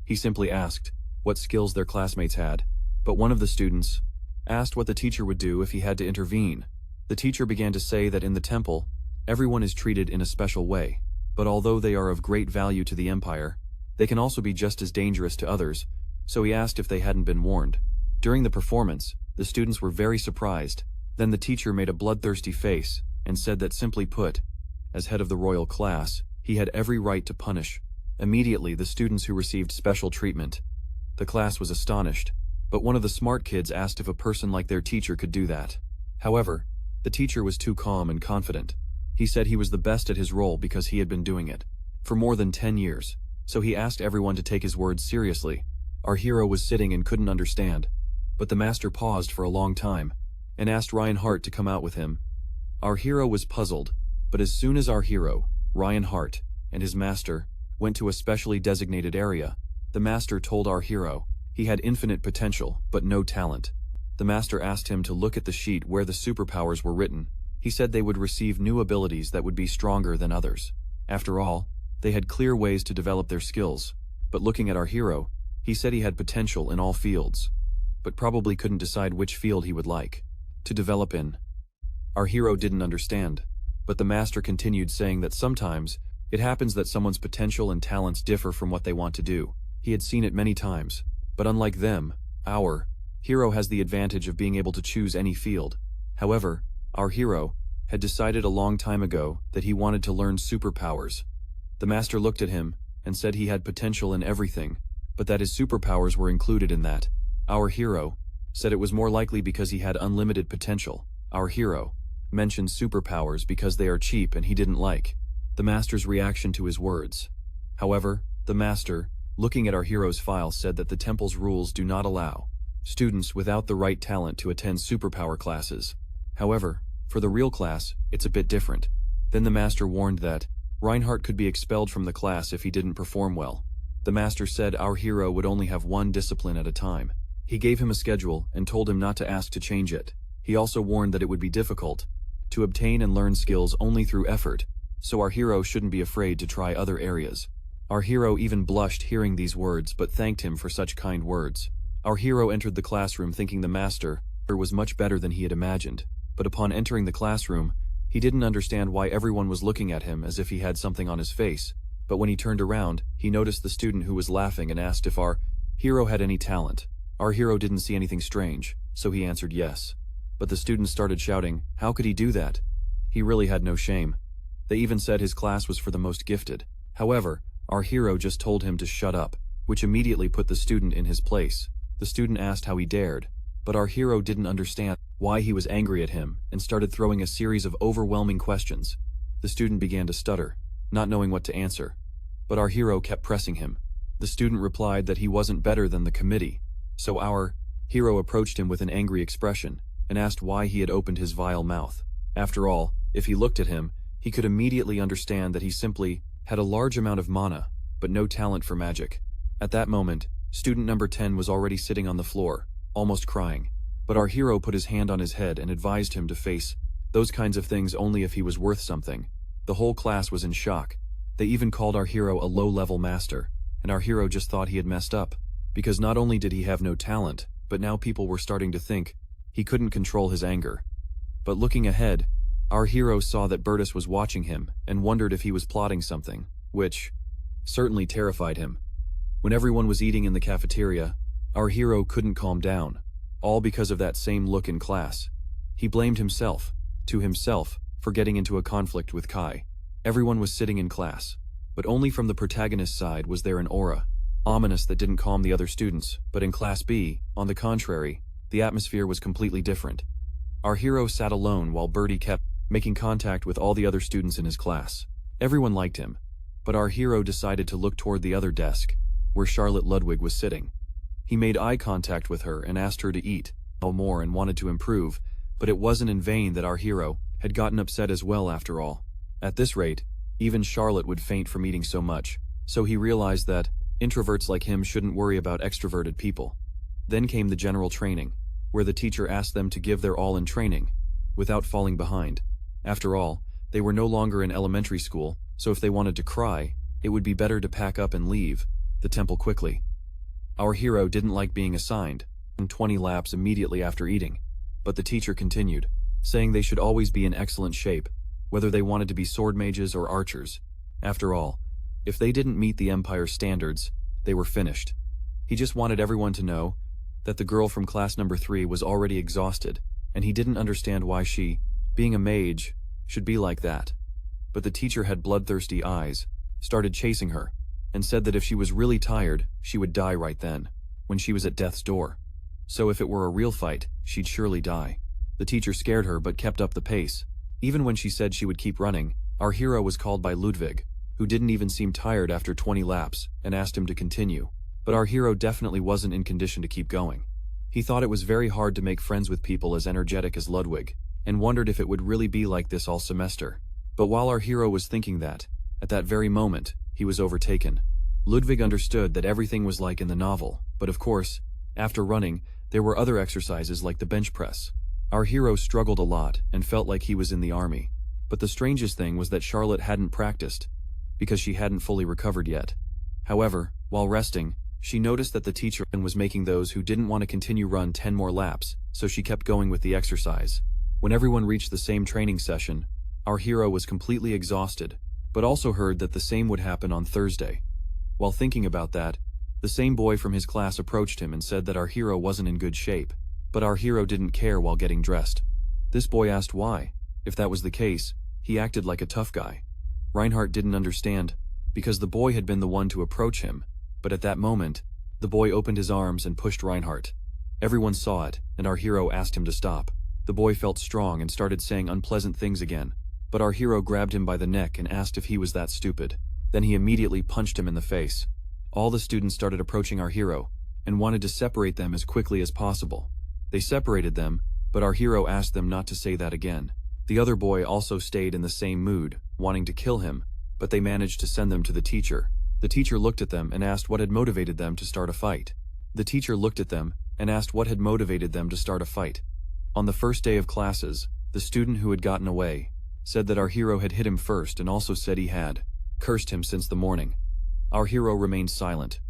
He simply asked what skills their classmates had, but one of the students asked what the teacher would do if he had to intervene. The teacher began to say that in the temple, everyone is treated in a special way, but although they are of great value to the empire, they can also be just as dangerous to others, so he asked if they hadn't been warned. During the performance, the students were very surprised. Then the teacher made a bloodthirsty face and said that, simply put, as head of the royal class, he had every right to punish immediately the students who received special treatment. The class was astonished, but one of the smart kids asked if a person like their teacher could do that. However, the teacher was too calm and confident. He said he was the best at his role because he had been doing it for more than 10 years, so he asked everyone to take his words seriously. Our hero was sitting and couldn't understand, but the master paused for a long time and asked Reinhardt to come out with him. Our hero was puzzled, but as soon as our hero, Reinhardt, and his master went to a specially designated area, the master told our hero he had infinite potential but no talent. The master asked him to look at the sheet where the superpowers were written. He said they would receive new abilities that would be stronger than others. After all, they had clear ways to develop their skills, but looking at our hero, he said he had potential in all fields, but probably couldn't decide which field he would like to develop in. Our hero didn't understand, but the master continued saying that sometimes it happens that someone's potential and talents differ from what they want to do. He had seen it many times, but unlike them, our hero has the advantage of being able to choose any field. However, our hero had decided a long time ago that he wanted to learn superpowers. The master looked at him and said he had potential in everything, but that his superpowers were included in that. Our hero said it was more likely because he had unlimited potential. Our hero mentioned superpowers because they are cheap and he didn't like the master's reaction to his words. However, the master, looking at our hero's file, said that the temple's rules do not allow students without the right talent to attend superpower classes. However, for the real class, it's a bit different. Then the master warned that Reinhardt could be expelled from the class if he didn't perform well. The master said our hero would only have one discipline at a time. He gave him a schedule and told him not to ask to change it. He also warned that it would be difficult to obtain and learn skills only through effort, so our hero shouldn't be afraid to try other areas. Our hero even blushed hearing these words but thanked him for such kind words. Our hero entered the classroom thinking the master was much better than he had imagined, but upon entering the classroom, he didn't understand why everyone was looking at him as if he had something on his face. But when he turned around, he noticed the student who was laughing and asked if our hero had any talent. Our hero didn't see anything strange, so he answered yes. But the students started shouting, how could he do that? He really had no shame. They even said his class was for the most gifted. However, our hero just told him to shut up, which immediately put the student in his place. The student asked how he dared, but our hero didn't understand why he was angry at him and started throwing a series of overwhelming questions. The student began to stutter, not knowing what to answer, but our hero kept pressing him. The student replied that he wasn't better than the committee, so our Hero approached him with an angry expression and asked why he had opened his vile mouth. After all, if he looked at him, he could immediately understand that he simply had a large amount of mana, but no talent for magic. At that moment, student number 10 was already sitting on the floor, almost crying. But our hero put his hand on his head and advised him to face those kinds of things only if he was worth something. The whole class was in shock. They even called our hero a low-level master, and our hero just thought he had messed up, because not only did he have no talent, but now people were starting to think he couldn't control his anger. But looking ahead, our hero saw that Bertus was watching him and wondered if he was plotting something, which certainly terrified him. When everyone was eating in the cafeteria, our hero couldn't calm down, all because of that same look in class. He blamed himself, for getting into a conflict with Kai. Everyone was sitting in class, but only from the protagonist's side was there an aura, ominous, that didn't calm the other students. But in Class B, on the contrary, the atmosphere was completely different. Our hero sat alone while Bertie kept making contact with all the other students in his class. Everyone liked him, but our hero decided to look toward the other desk, where Charlotte Ludwig was sitting. He made eye contact with her and asked her to eat more and wanted to improve, but it wasn't in vain that our hero had gotten upset as well after all. At this rate, even Charlotte would faint from eating so much, so he realized that introverts like him shouldn't worry about extroverted people. Then came the general training, where the teacher asked them to give their all in training, without falling behind. After all, they were no longer in elementary school, so if they wanted to cry, it would be better to pack up and leave the temple quickly. Our hero didn't like being assigned 20 laps immediately after eating, but the teacher continued, saying they should always be in excellent shape, whether they wanted to be sword mages or archers. After all, if they didn't meet the Empire's standards, they were finished. He just wanted everyone to know that the girl from class number 3 was already exhausted, and he didn't understand why she, being a mage, should be like that. But the teacher had bloodthirsty eyes, started chasing her, and said that if she was really tired, she would die right then, when she was at death's door. So if it were a real fight, she'd surely die. The teacher scared her but kept up the pace. Even when she said she would keep running, our hero was called by Ludwig, who didn't even seem tired after 20 laps, and asked him to continue. But our hero definitely wasn't in condition to keep going. He thought it was very hard to make friends with people as energetic as Ludwig, and wondered if it would really be like this all semester. But while our hero was thinking that, at that very moment, he was overtaken. Ludwig understood that everything was like in the novel, but of course, after running, there were other exercises like the bench press. Our hero struggled a lot and felt like he was in the army. But the strangest thing was that Charlotte hadn't practiced, because she hadn't fully recovered yet. However, while resting, she noticed that the teacher was making those who didn't want to continue run 10 more laps, so she kept going with the exercise. When everyone reached the same training session, our hero was completely exhausted, but also heard that the same would happen on Thursday. While thinking about that, the same boy from his class approached him and said that our hero wasn't in good shape, but our hero didn't care while getting dressed. This boy asked why. If that was the case, he acted like a tough guy. Reinhardt didn't understand, because the boy had been the one to approach him, but at that moment, the boy opened his arms and pushed Reinhardt. Everyone saw it, and our hero asked him to stop. The boy felt strong and started saying unpleasant things again, but our hero grabbed him by the neck and asked if he was that stupid. Then he immediately punched him in the face. All the students started approaching our hero, and wanted to separate them as quickly as possible. They separated them, but our hero asked them not to say that again. The other boy also stayed in the same mood, wanting to kill him, but they managed to send them to the teacher. The teacher looked at them and asked what had motivated them to start a fight. On the first day of classes, the student who had gotten away said that our hero had hit him first and also said he had cursed him since the morning. Our hero remained silent.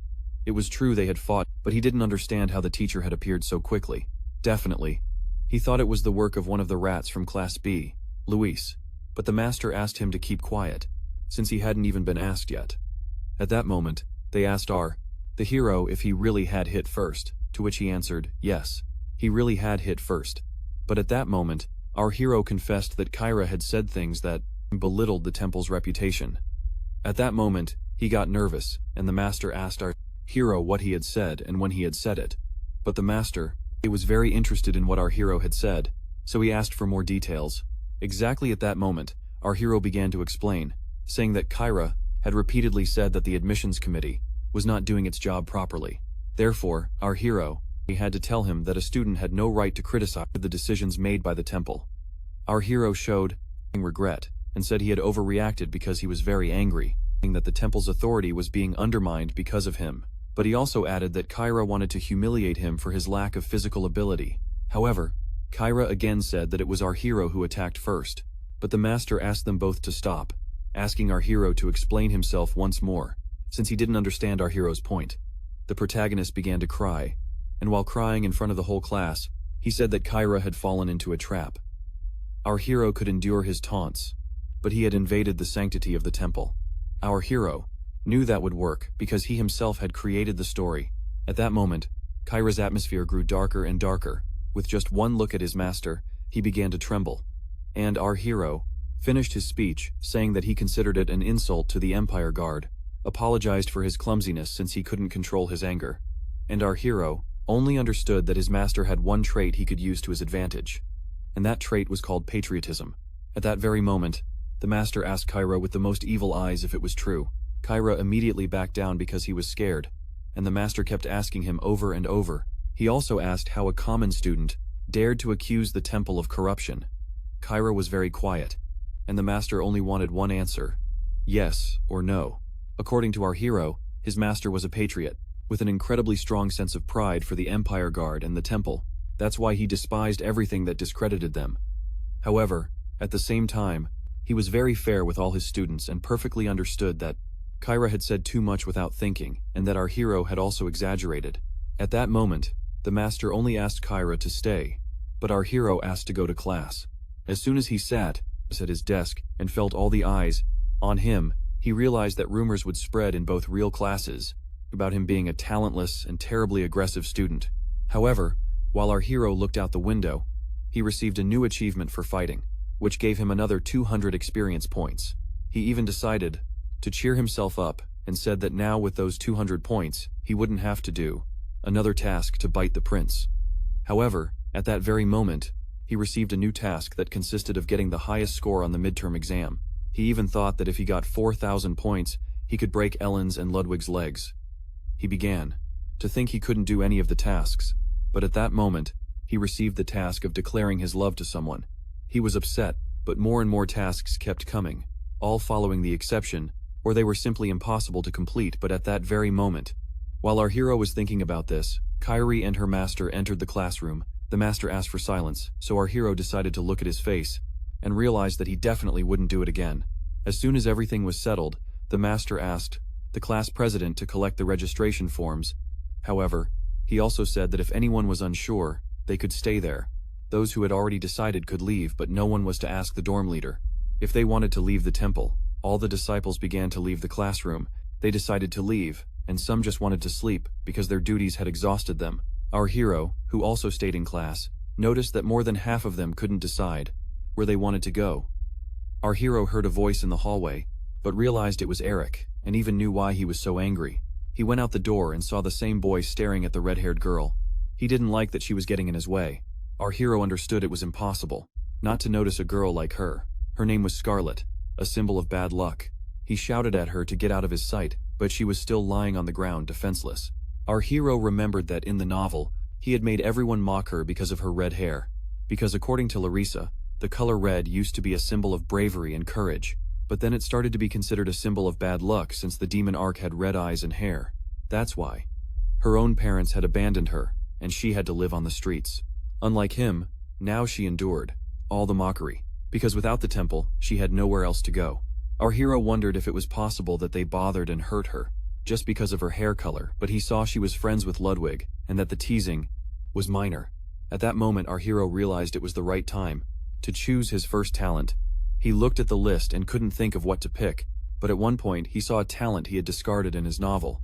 It was true they had fought, but he didn't understand how the teacher had appeared so quickly. Definitely, he thought it was the work of one of the rats from Class B, Luis, but the master asked him to keep quiet, since he hadn't even been asked yet. At that moment, they asked the hero if he really had hit first, to which he answered, yes, he really had hit first. But at that moment, our hero confessed that Kyra had said things that belittled the temple's reputation. At that moment, he got nervous, and the master asked our hero what he had said and when he had said it. But the master, he was very interested in what our hero had said, so he asked for more details. Exactly at that moment, our hero began to explain, saying that Kyra had repeatedly said that the admissions committee was not doing its job properly. Therefore, our hero He had to tell him that a student had no right to criticize the decisions made by the temple. Our hero showed regret and said he had overreacted because he was very angry, saying that the temple's authority was being undermined because of him. But he also added that Kyra wanted to humiliate him for his lack of physical ability. However, Kyra again said that it was our hero who attacked first, but the master asked them both to stop, asking our hero to explain himself once more, since he didn't understand our hero's point. The protagonist began to cry, and while crying in front of the whole class, he said that Kyra had fallen into a trap. Our hero could endure his taunts, but he had invaded the sanctity of the temple. Our hero knew that would work because he himself had created the story. At that moment, Kyra's atmosphere grew darker and darker. With just one look at his master, he began to tremble. And our hero finished his speech, saying that he considered it an insult to the Empire Guard, apologized for his clumsiness since he couldn't control his anger. And our hero only understood that his master had one trait he could use to his advantage, and that trait was called patriotism. At that very moment, the master asked Kyra with the most evil eyes if it was true. Kyra immediately backed down because he was scared, and the master kept asking him over and over. He also asked how a common student dared to accuse the temple of corruption. Kyra was very quiet, and the master only wanted one answer: yes or no. According to our hero, his master was a patriot, with an incredibly strong sense of pride for the Empire Guard and the temple. That's why he despised everything that discredited them. However, at the same time, he was very fair with all his students and perfectly understood that Kyra had said too much without thinking, and that our hero had also exaggerated. At that moment, the master only asked Kyra to stay, but our hero asked to go to class. As soon as he sat at his desk and felt all the eyes on him, he realized that rumors would spread in both real classes about him being a talentless and terribly aggressive student. However, while our hero looked out the window, he received a new achievement for fighting, which gave him another 200 experience points. He even decided to cheer himself up and said that now with those 200 points, he wouldn't have to do another task to bite the prince. However, at that very moment, he received a new task that consisted of getting the highest score on the midterm exam. He even thought that if he got 4,000 points, he could break Ellen's and Ludwig's legs. He began to think he couldn't do any of the tasks, but at that moment, he received the task of declaring his love to someone. He was upset, but more and more tasks kept coming, all following the exception, or they were simply impossible to complete. But at that very moment, while our hero was thinking about this, Kyrie and her master entered the classroom. The master asked for silence, so our hero decided to look at his face and realized that he definitely wouldn't do it again. As soon as everything was settled, the master asked the class president to collect the registration forms. However, he also said that if anyone was unsure, they could stay there. Those who had already decided could leave, but no one was to ask the dorm leader if they wanted to leave the temple. All the disciples began to leave the classroom. They decided to leave, and some just wanted to sleep because their duties had exhausted them. Our hero, who also stayed in class, noticed that more than half of them couldn't decide where they wanted to go. Our hero heard a voice in the hallway, but realized it was Eric, and even knew why he was so angry. He went out the door and saw the same boy staring at the red-haired girl. He didn't like that she was getting in his way. Our hero understood it was impossible not to notice a girl like her. Her name was Scarlet, a symbol of bad luck. He shouted at her to get out of his sight, but she was still lying on the ground defenseless. Our hero remembered that in the novel, he had made everyone mock her because of her red hair. Because according to Larissa, the color red used to be a symbol of bravery and courage, but then it started to be considered a symbol of bad luck since the demon arc had red eyes and hair. That's why her own parents had abandoned her, and she had to live on the streets. Unlike him, now she endured all the mockery, because without the temple, she had nowhere else to go. Our hero wondered if it was possible that they bothered and hurt her just because of her hair color, but he saw she was friends with Ludwig, and that the teasing was minor. At that moment, our hero realized it was the right time to choose his first talent. He looked at the list and couldn't think of what to pick, but at one point he saw a talent he had discarded in his novel.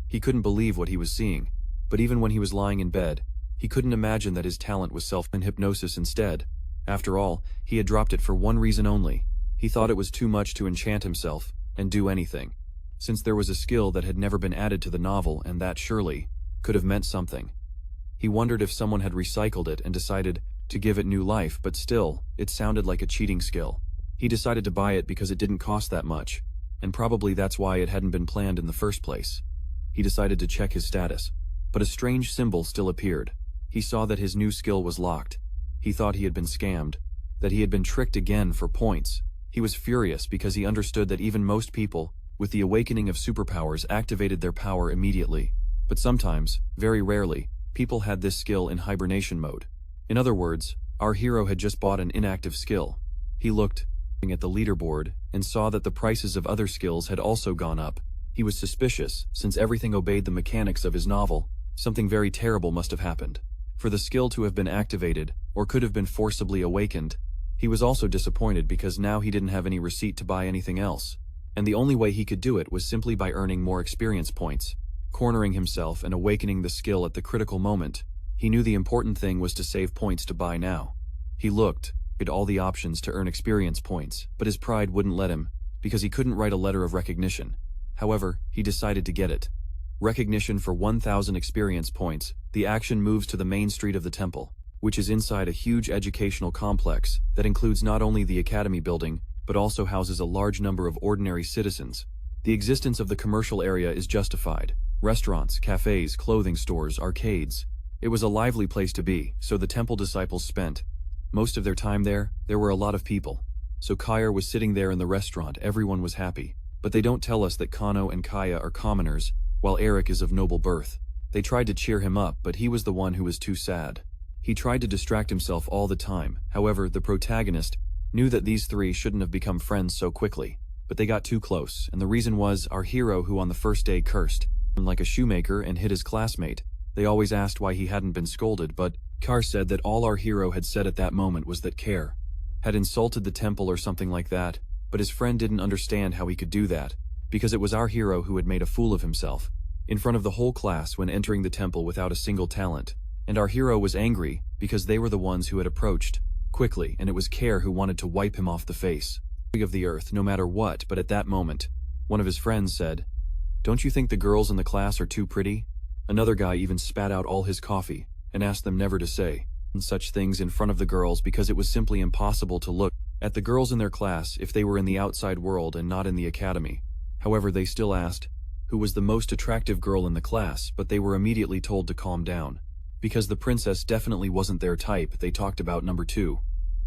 He couldn't believe what he was seeing, but even when he was lying in bed, he couldn't imagine that his talent was self-hypnosis instead. After all, he had dropped it for one reason only. He thought it was too much to enchant himself and do anything, since there was a skill that had never been added to the novel and that surely could have meant something. He wondered if someone had recycled it and decided to give it new life, but still, it sounded like a cheating skill. He decided to buy it because it didn't cost that much, and probably that's why it hadn't been planned in the first place. He decided to check his status. But a strange symbol still appeared. He saw that his new skill was locked. He thought he had been scammed, that he had been tricked again for points. He was furious because he understood that even most people, with the awakening of superpowers, activated their power immediately. But sometimes, very rarely, people had this skill in hibernation mode. In other words, our hero had just bought an inactive skill. He looked at the leaderboard and saw that the prices of other skills had also gone up. He was suspicious, since everything obeyed the mechanics of his novel. Something very terrible must have happened. For the skill to have been activated, or could have been forcibly awakened. He was also disappointed because now he didn't have any receipt to buy anything else. And the only way he could do it was simply by earning more experience points. Cornering himself and awakening the skill at the critical moment. He knew the important thing was to save points to buy now. He looked at all the options to earn experience points, but his pride wouldn't let him, because he couldn't write a letter of recognition. However, he decided to get it. Recognition for 1,000 experience points. The action moves to the main street of the temple, which is inside a huge educational complex that includes not only the academy building, but also houses a large number of ordinary citizens. The existence of the commercial area is justified. Restaurants, cafes, clothing stores, arcades. It was a lively place to be, so the temple disciples spent most of their time there. There were a lot of people. So Kaya was sitting there in the restaurant. Everyone was happy. But they don't tell us that Kano and Kaya are commoners, while Eric is of noble birth. They tried to cheer him up, but he was the one who was too sad. He tried to distract himself all the time. However, the protagonist knew that these three shouldn't have become friends so quickly. But they got too close, and the reason was our hero, who on the first day cursed him like a shoemaker and hit his classmate. They always asked why he hadn't been scolded, but Kar said that all our hero had said at that moment was that Kar had insulted the temple or something like that, but his friend didn't understand how he could do that, because it was our hero who had made a fool of himself in front of the whole class when entering the temple without a single talent, and our hero was angry because they were the ones who had approached quickly, and it was Kar who wanted to wipe him off the face of the earth no matter what. But at that moment, one of his friends said, "Don't you think the girls in the class are too pretty?" Another guy even spat out all his coffee and asked them never to say such things in front of the girls because it was simply impossible to look at the girls in their class if they were in the outside world and not in the academy. However, they still asked who was the most attractive girl in the class, but they were immediately told to calm down. Because the princess definitely wasn't their type, they talked about number 2.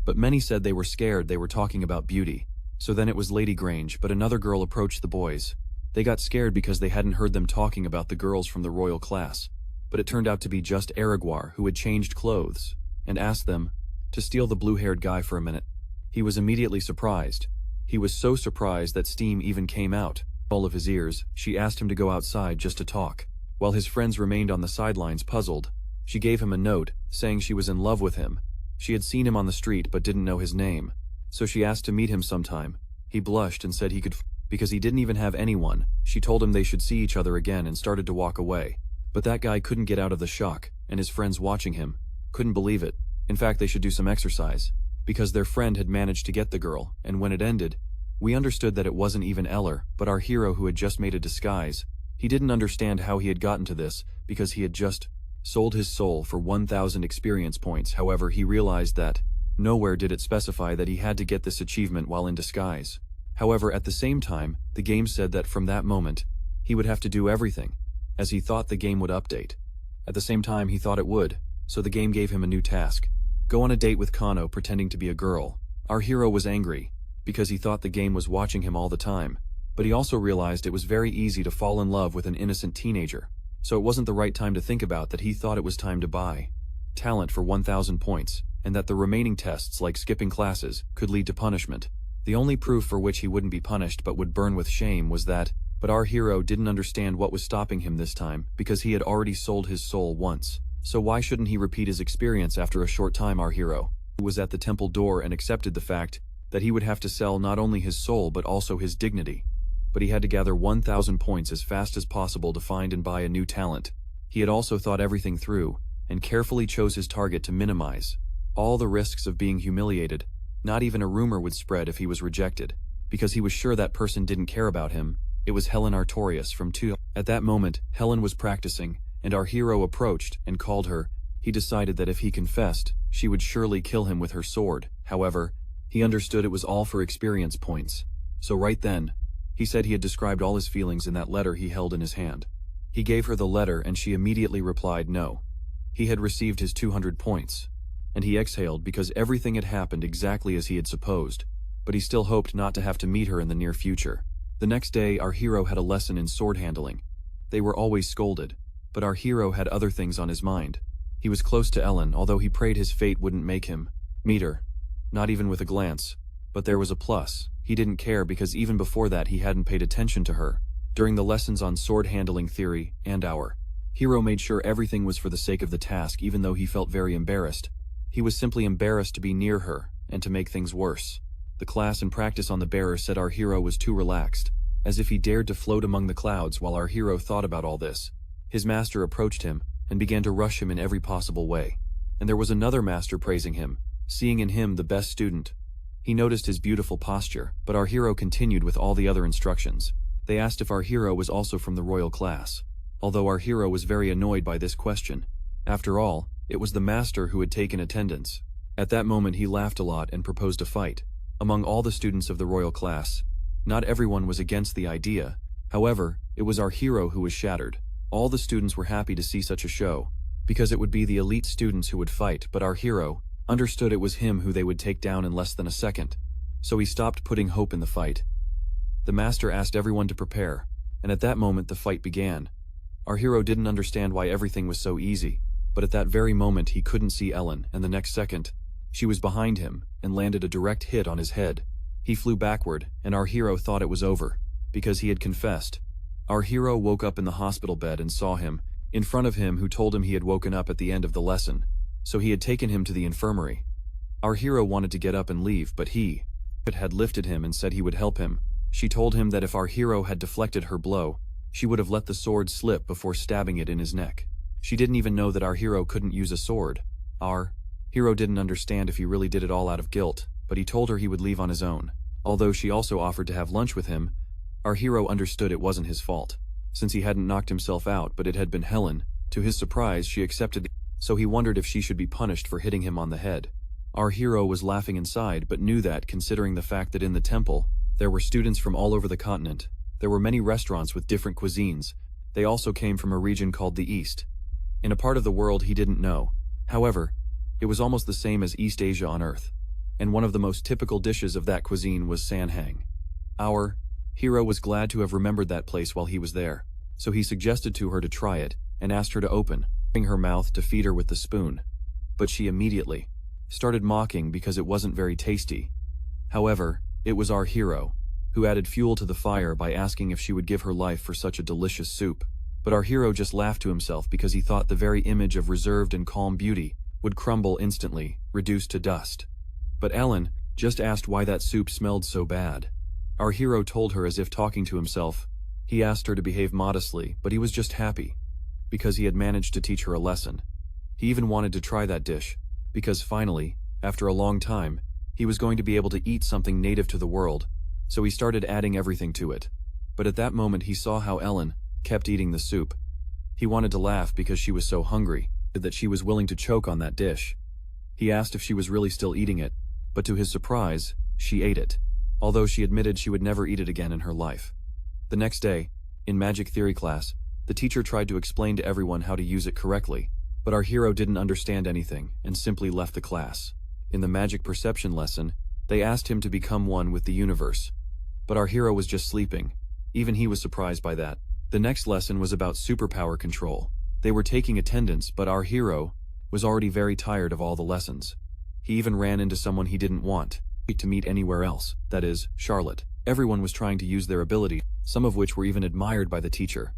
But many said they were scared they were talking about beauty. So then it was Lady Grange, but another girl approached the boys. They got scared because they hadn't heard them talking about the girls from the royal class. But it turned out to be just Aragwar, who had changed clothes, and asked them to steal the blue-haired guy for a minute. He was immediately surprised. He was so surprised that steam even came out all of his ears. She asked him to go outside just to talk. While his friends remained on the sidelines puzzled, she gave him a note, saying she was in love with him. She had seen him on the street but didn't know his name. So she asked to meet him sometime. He blushed and said he could because he didn't even have anyone. She told him they should see each other again and started to walk away. But that guy couldn't get out of the shock, and his friends watching him couldn't believe it. In fact, they should do some exercise, because their friend had managed to get the girl, and when it ended, we understood that it wasn't even Eller, but our hero who had just made a disguise. He didn't understand how he had gotten to this, because he had just sold his soul for 1,000 experience points. However, he realized that nowhere did it specify that he had to get this achievement while in disguise. However, at the same time, the game said that from that moment, he would have to do everything, as he thought the game would update. At the same time, he thought it would, so the game gave him a new task. Go on a date with Kano pretending to be a girl. Our hero was angry, because he thought the game was watching him all the time, but he also realized it was very easy to fall in love with an innocent teenager. So it wasn't the right time to think about that. He thought it was time to buy talent for 1,000 points, and that the remaining tests, like skipping classes, could lead to punishment. The only proof for which he wouldn't be punished but would burn with shame was that, but our hero didn't understand what was stopping him this time, because he had already sold his soul once. So why shouldn't he repeat his experience after a short time? Our hero was at the temple door and accepted the fact that he would have to sell not only his soul but also his dignity. But he had to gather 1,000 points as fast as possible to find and buy a new talent. He had also thought everything through, and carefully chose his target to minimize all the risks of being humiliated. Not even a rumor would spread if he was rejected, because he was sure that person didn't care about him. It was Helen Artorias from 2. At that moment, Helen was practicing, and our hero approached and called her. He decided that if he confessed, she would surely kill him with her sword. However, he understood it was all for experience points. So right then, he said he had described all his feelings in that letter he held in his hand. He gave her the letter and she immediately replied no. He had received his 200 points. And he exhaled because everything had happened exactly as he had supposed, but he still hoped not to have to meet her in the near future. The next day, our hero had a lesson in sword handling. They were always scolded, but our hero had other things on his mind. He was close to Ellen, although he prayed his fate wouldn't make him meet her, not even with a glance. But there was a plus. He didn't care because even before that he hadn't paid attention to her. During the lessons on sword handling theory, and our hero made sure everything was for the sake of the task even though he felt very embarrassed. He was simply embarrassed to be near her, and to make things worse. The class and practice on the bearer said our hero was too relaxed, as if he dared to float among the clouds while our hero thought about all this. His master approached him, and began to rush him in every possible way. And there was another master praising him, seeing in him the best student. He noticed his beautiful posture, but our hero continued with all the other instructions. They asked if our hero was also from the royal class, although our hero was very annoyed by this question. After all, it was the master who had taken attendance. At that moment he laughed a lot and proposed a fight. Among all the students of the royal class, not everyone was against the idea. However, it was our hero who was shattered. All the students were happy to see such a show, because it would be the elite students who would fight, but our hero understood it was him who they would take down in less than a second. So he stopped putting hope in the fight. The master asked everyone to prepare, and at that moment the fight began. Our hero didn't understand why everything was so easy, but at that very moment he couldn't see Ellen, and the next second, she was behind him and landed a direct hit on his head. He flew backward, and our hero thought it was over, because he had confessed. Our hero woke up in the hospital bed and saw him, in front of him, who told him he had woken up at the end of the lesson, so he had taken him to the infirmary. Our hero wanted to get up and leave, but he had lifted him and said he would help him. She told him that if our hero had deflected her blow, she would have let the sword slip before stabbing it in his neck. She didn't even know that our hero couldn't use a sword. Our hero didn't understand if he really did it all out of guilt, but he told her he would leave on his own. Although she also offered to have lunch with him, our hero understood it wasn't his fault, since he hadn't knocked himself out, but it had been Helen. To his surprise, she accepted, so he wondered if she should be punished for hitting him on the head. Our hero was laughing inside, but knew that, considering the fact that in the temple, there were students from all over the continent. There were many restaurants with different cuisines. They also came from a region called the East, in a part of the world he didn't know. However, it was almost the same as East Asia on Earth, and one of the most typical dishes of that cuisine was sanhang. Our hero was glad to have remembered that place while he was there, so he suggested to her to try it, and asked her to open her mouth to feed her with the spoon. But she immediately started mocking because it wasn't very tasty. However, it was our hero who added fuel to the fire by asking if she would give her life for such a delicious soup. But our hero just laughed to himself because he thought the very image of reserved and calm beauty would crumble instantly, reduced to dust. But Ellen just asked why that soup smelled so bad. Our hero told her as if talking to himself. He asked her to behave modestly, but he was just happy because he had managed to teach her a lesson. He even wanted to try that dish, because finally, after a long time, he was going to be able to eat something native to the world, so he started adding everything to it. But at that moment he saw how Ellen kept eating the soup. He wanted to laugh because she was so hungry that she was willing to choke on that dish. He asked if she was really still eating it, but to his surprise, she ate it, although she admitted she would never eat it again in her life. The next day, in magic theory class, the teacher tried to explain to everyone how to use it correctly, but our hero didn't understand anything and simply left the class. In the magic perception lesson, they asked him to become one with the universe, but our hero was just sleeping. Even he was surprised by that. The next lesson was about superpower control. They were taking attendance, but our hero was already very tired of all the lessons. He even ran into someone he didn't want to meet anywhere else, that is, Charlotte. Everyone was trying to use their ability, some of which were even admired by the teacher.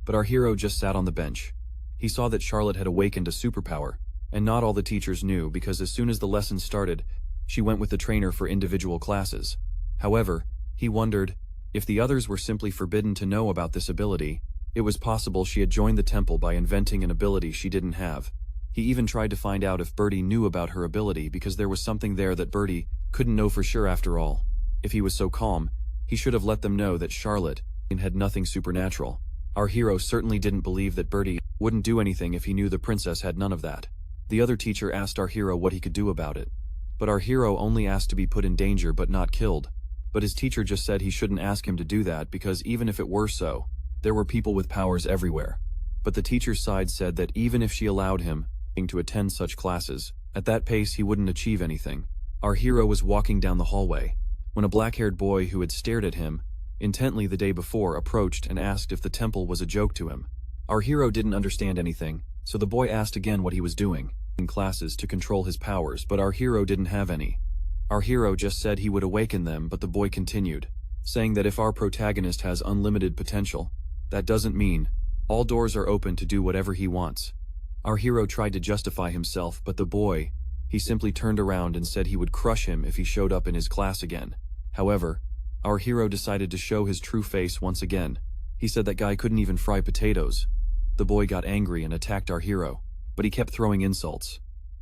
But our hero just sat on the bench. He saw that Charlotte had awakened a superpower, and not all the teachers knew because as soon as the lesson started, she went with the trainer for individual classes. However, he wondered if the others were simply forbidden to know about this ability. It was possible she had joined the temple by inventing an ability she didn't have. He even tried to find out if Bertie knew about her ability because there was something there that Bertie couldn't know for sure after all. If he was so calm, he should have let them know that Charlotte had nothing supernatural. Our hero certainly didn't believe that Bertie wouldn't do anything if he knew the princess had none of that. The other teacher asked our hero what he could do about it. But our hero only asked to be put in danger but not killed. But his teacher just said he shouldn't ask him to do that because even if it were so, There were people with powers everywhere. But the teacher's side said that even if she allowed him to attend such classes, at that pace he wouldn't achieve anything. Our hero was walking down the hallway when a black-haired boy who had stared at him intently the day before approached and asked if the temple was a joke to him. Our hero didn't understand anything, so the boy asked again what he was doing in classes to control his powers, but our hero didn't have any. Our hero just said he would awaken them, but the boy continued, saying that if our protagonist has unlimited potential, that doesn't mean all doors are open to do whatever he wants. Our hero tried to justify himself, but the boy, he simply turned around and said he would crush him if he showed up in his class again. However, our hero decided to show his true face once again. He said that guy couldn't even fry potatoes. The boy got angry and attacked our hero, but he kept throwing insults.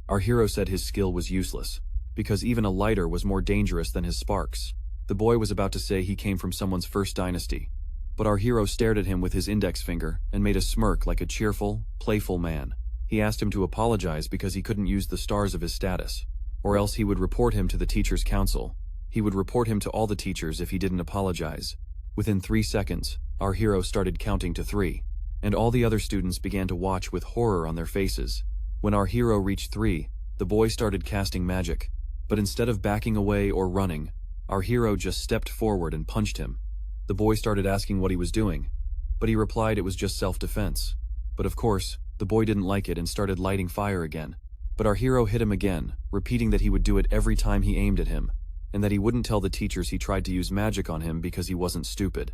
Our hero said his skill was useless, because even a lighter was more dangerous than his sparks. The boy was about to say he came from someone's first dynasty, but our hero stared at him with his index finger and made a smirk like a cheerful, playful man. He asked him to apologize because he couldn't use the stars of his status, or else he would report him to the teacher's council. He would report him to all the teachers if he didn't apologize. Within 3 seconds, our hero started counting to 3, and all the other students began to watch with horror on their faces. When our hero reached 3, the boy started casting magic, but instead of backing away or running, our hero just stepped forward and punched him. The boy started asking what he was doing, but he replied it was just self-defense. But of course, the boy didn't like it and started lighting fire again. But our hero hit him again, repeating that he would do it every time he aimed at him, and that he wouldn't tell the teachers he tried to use magic on him because he wasn't stupid.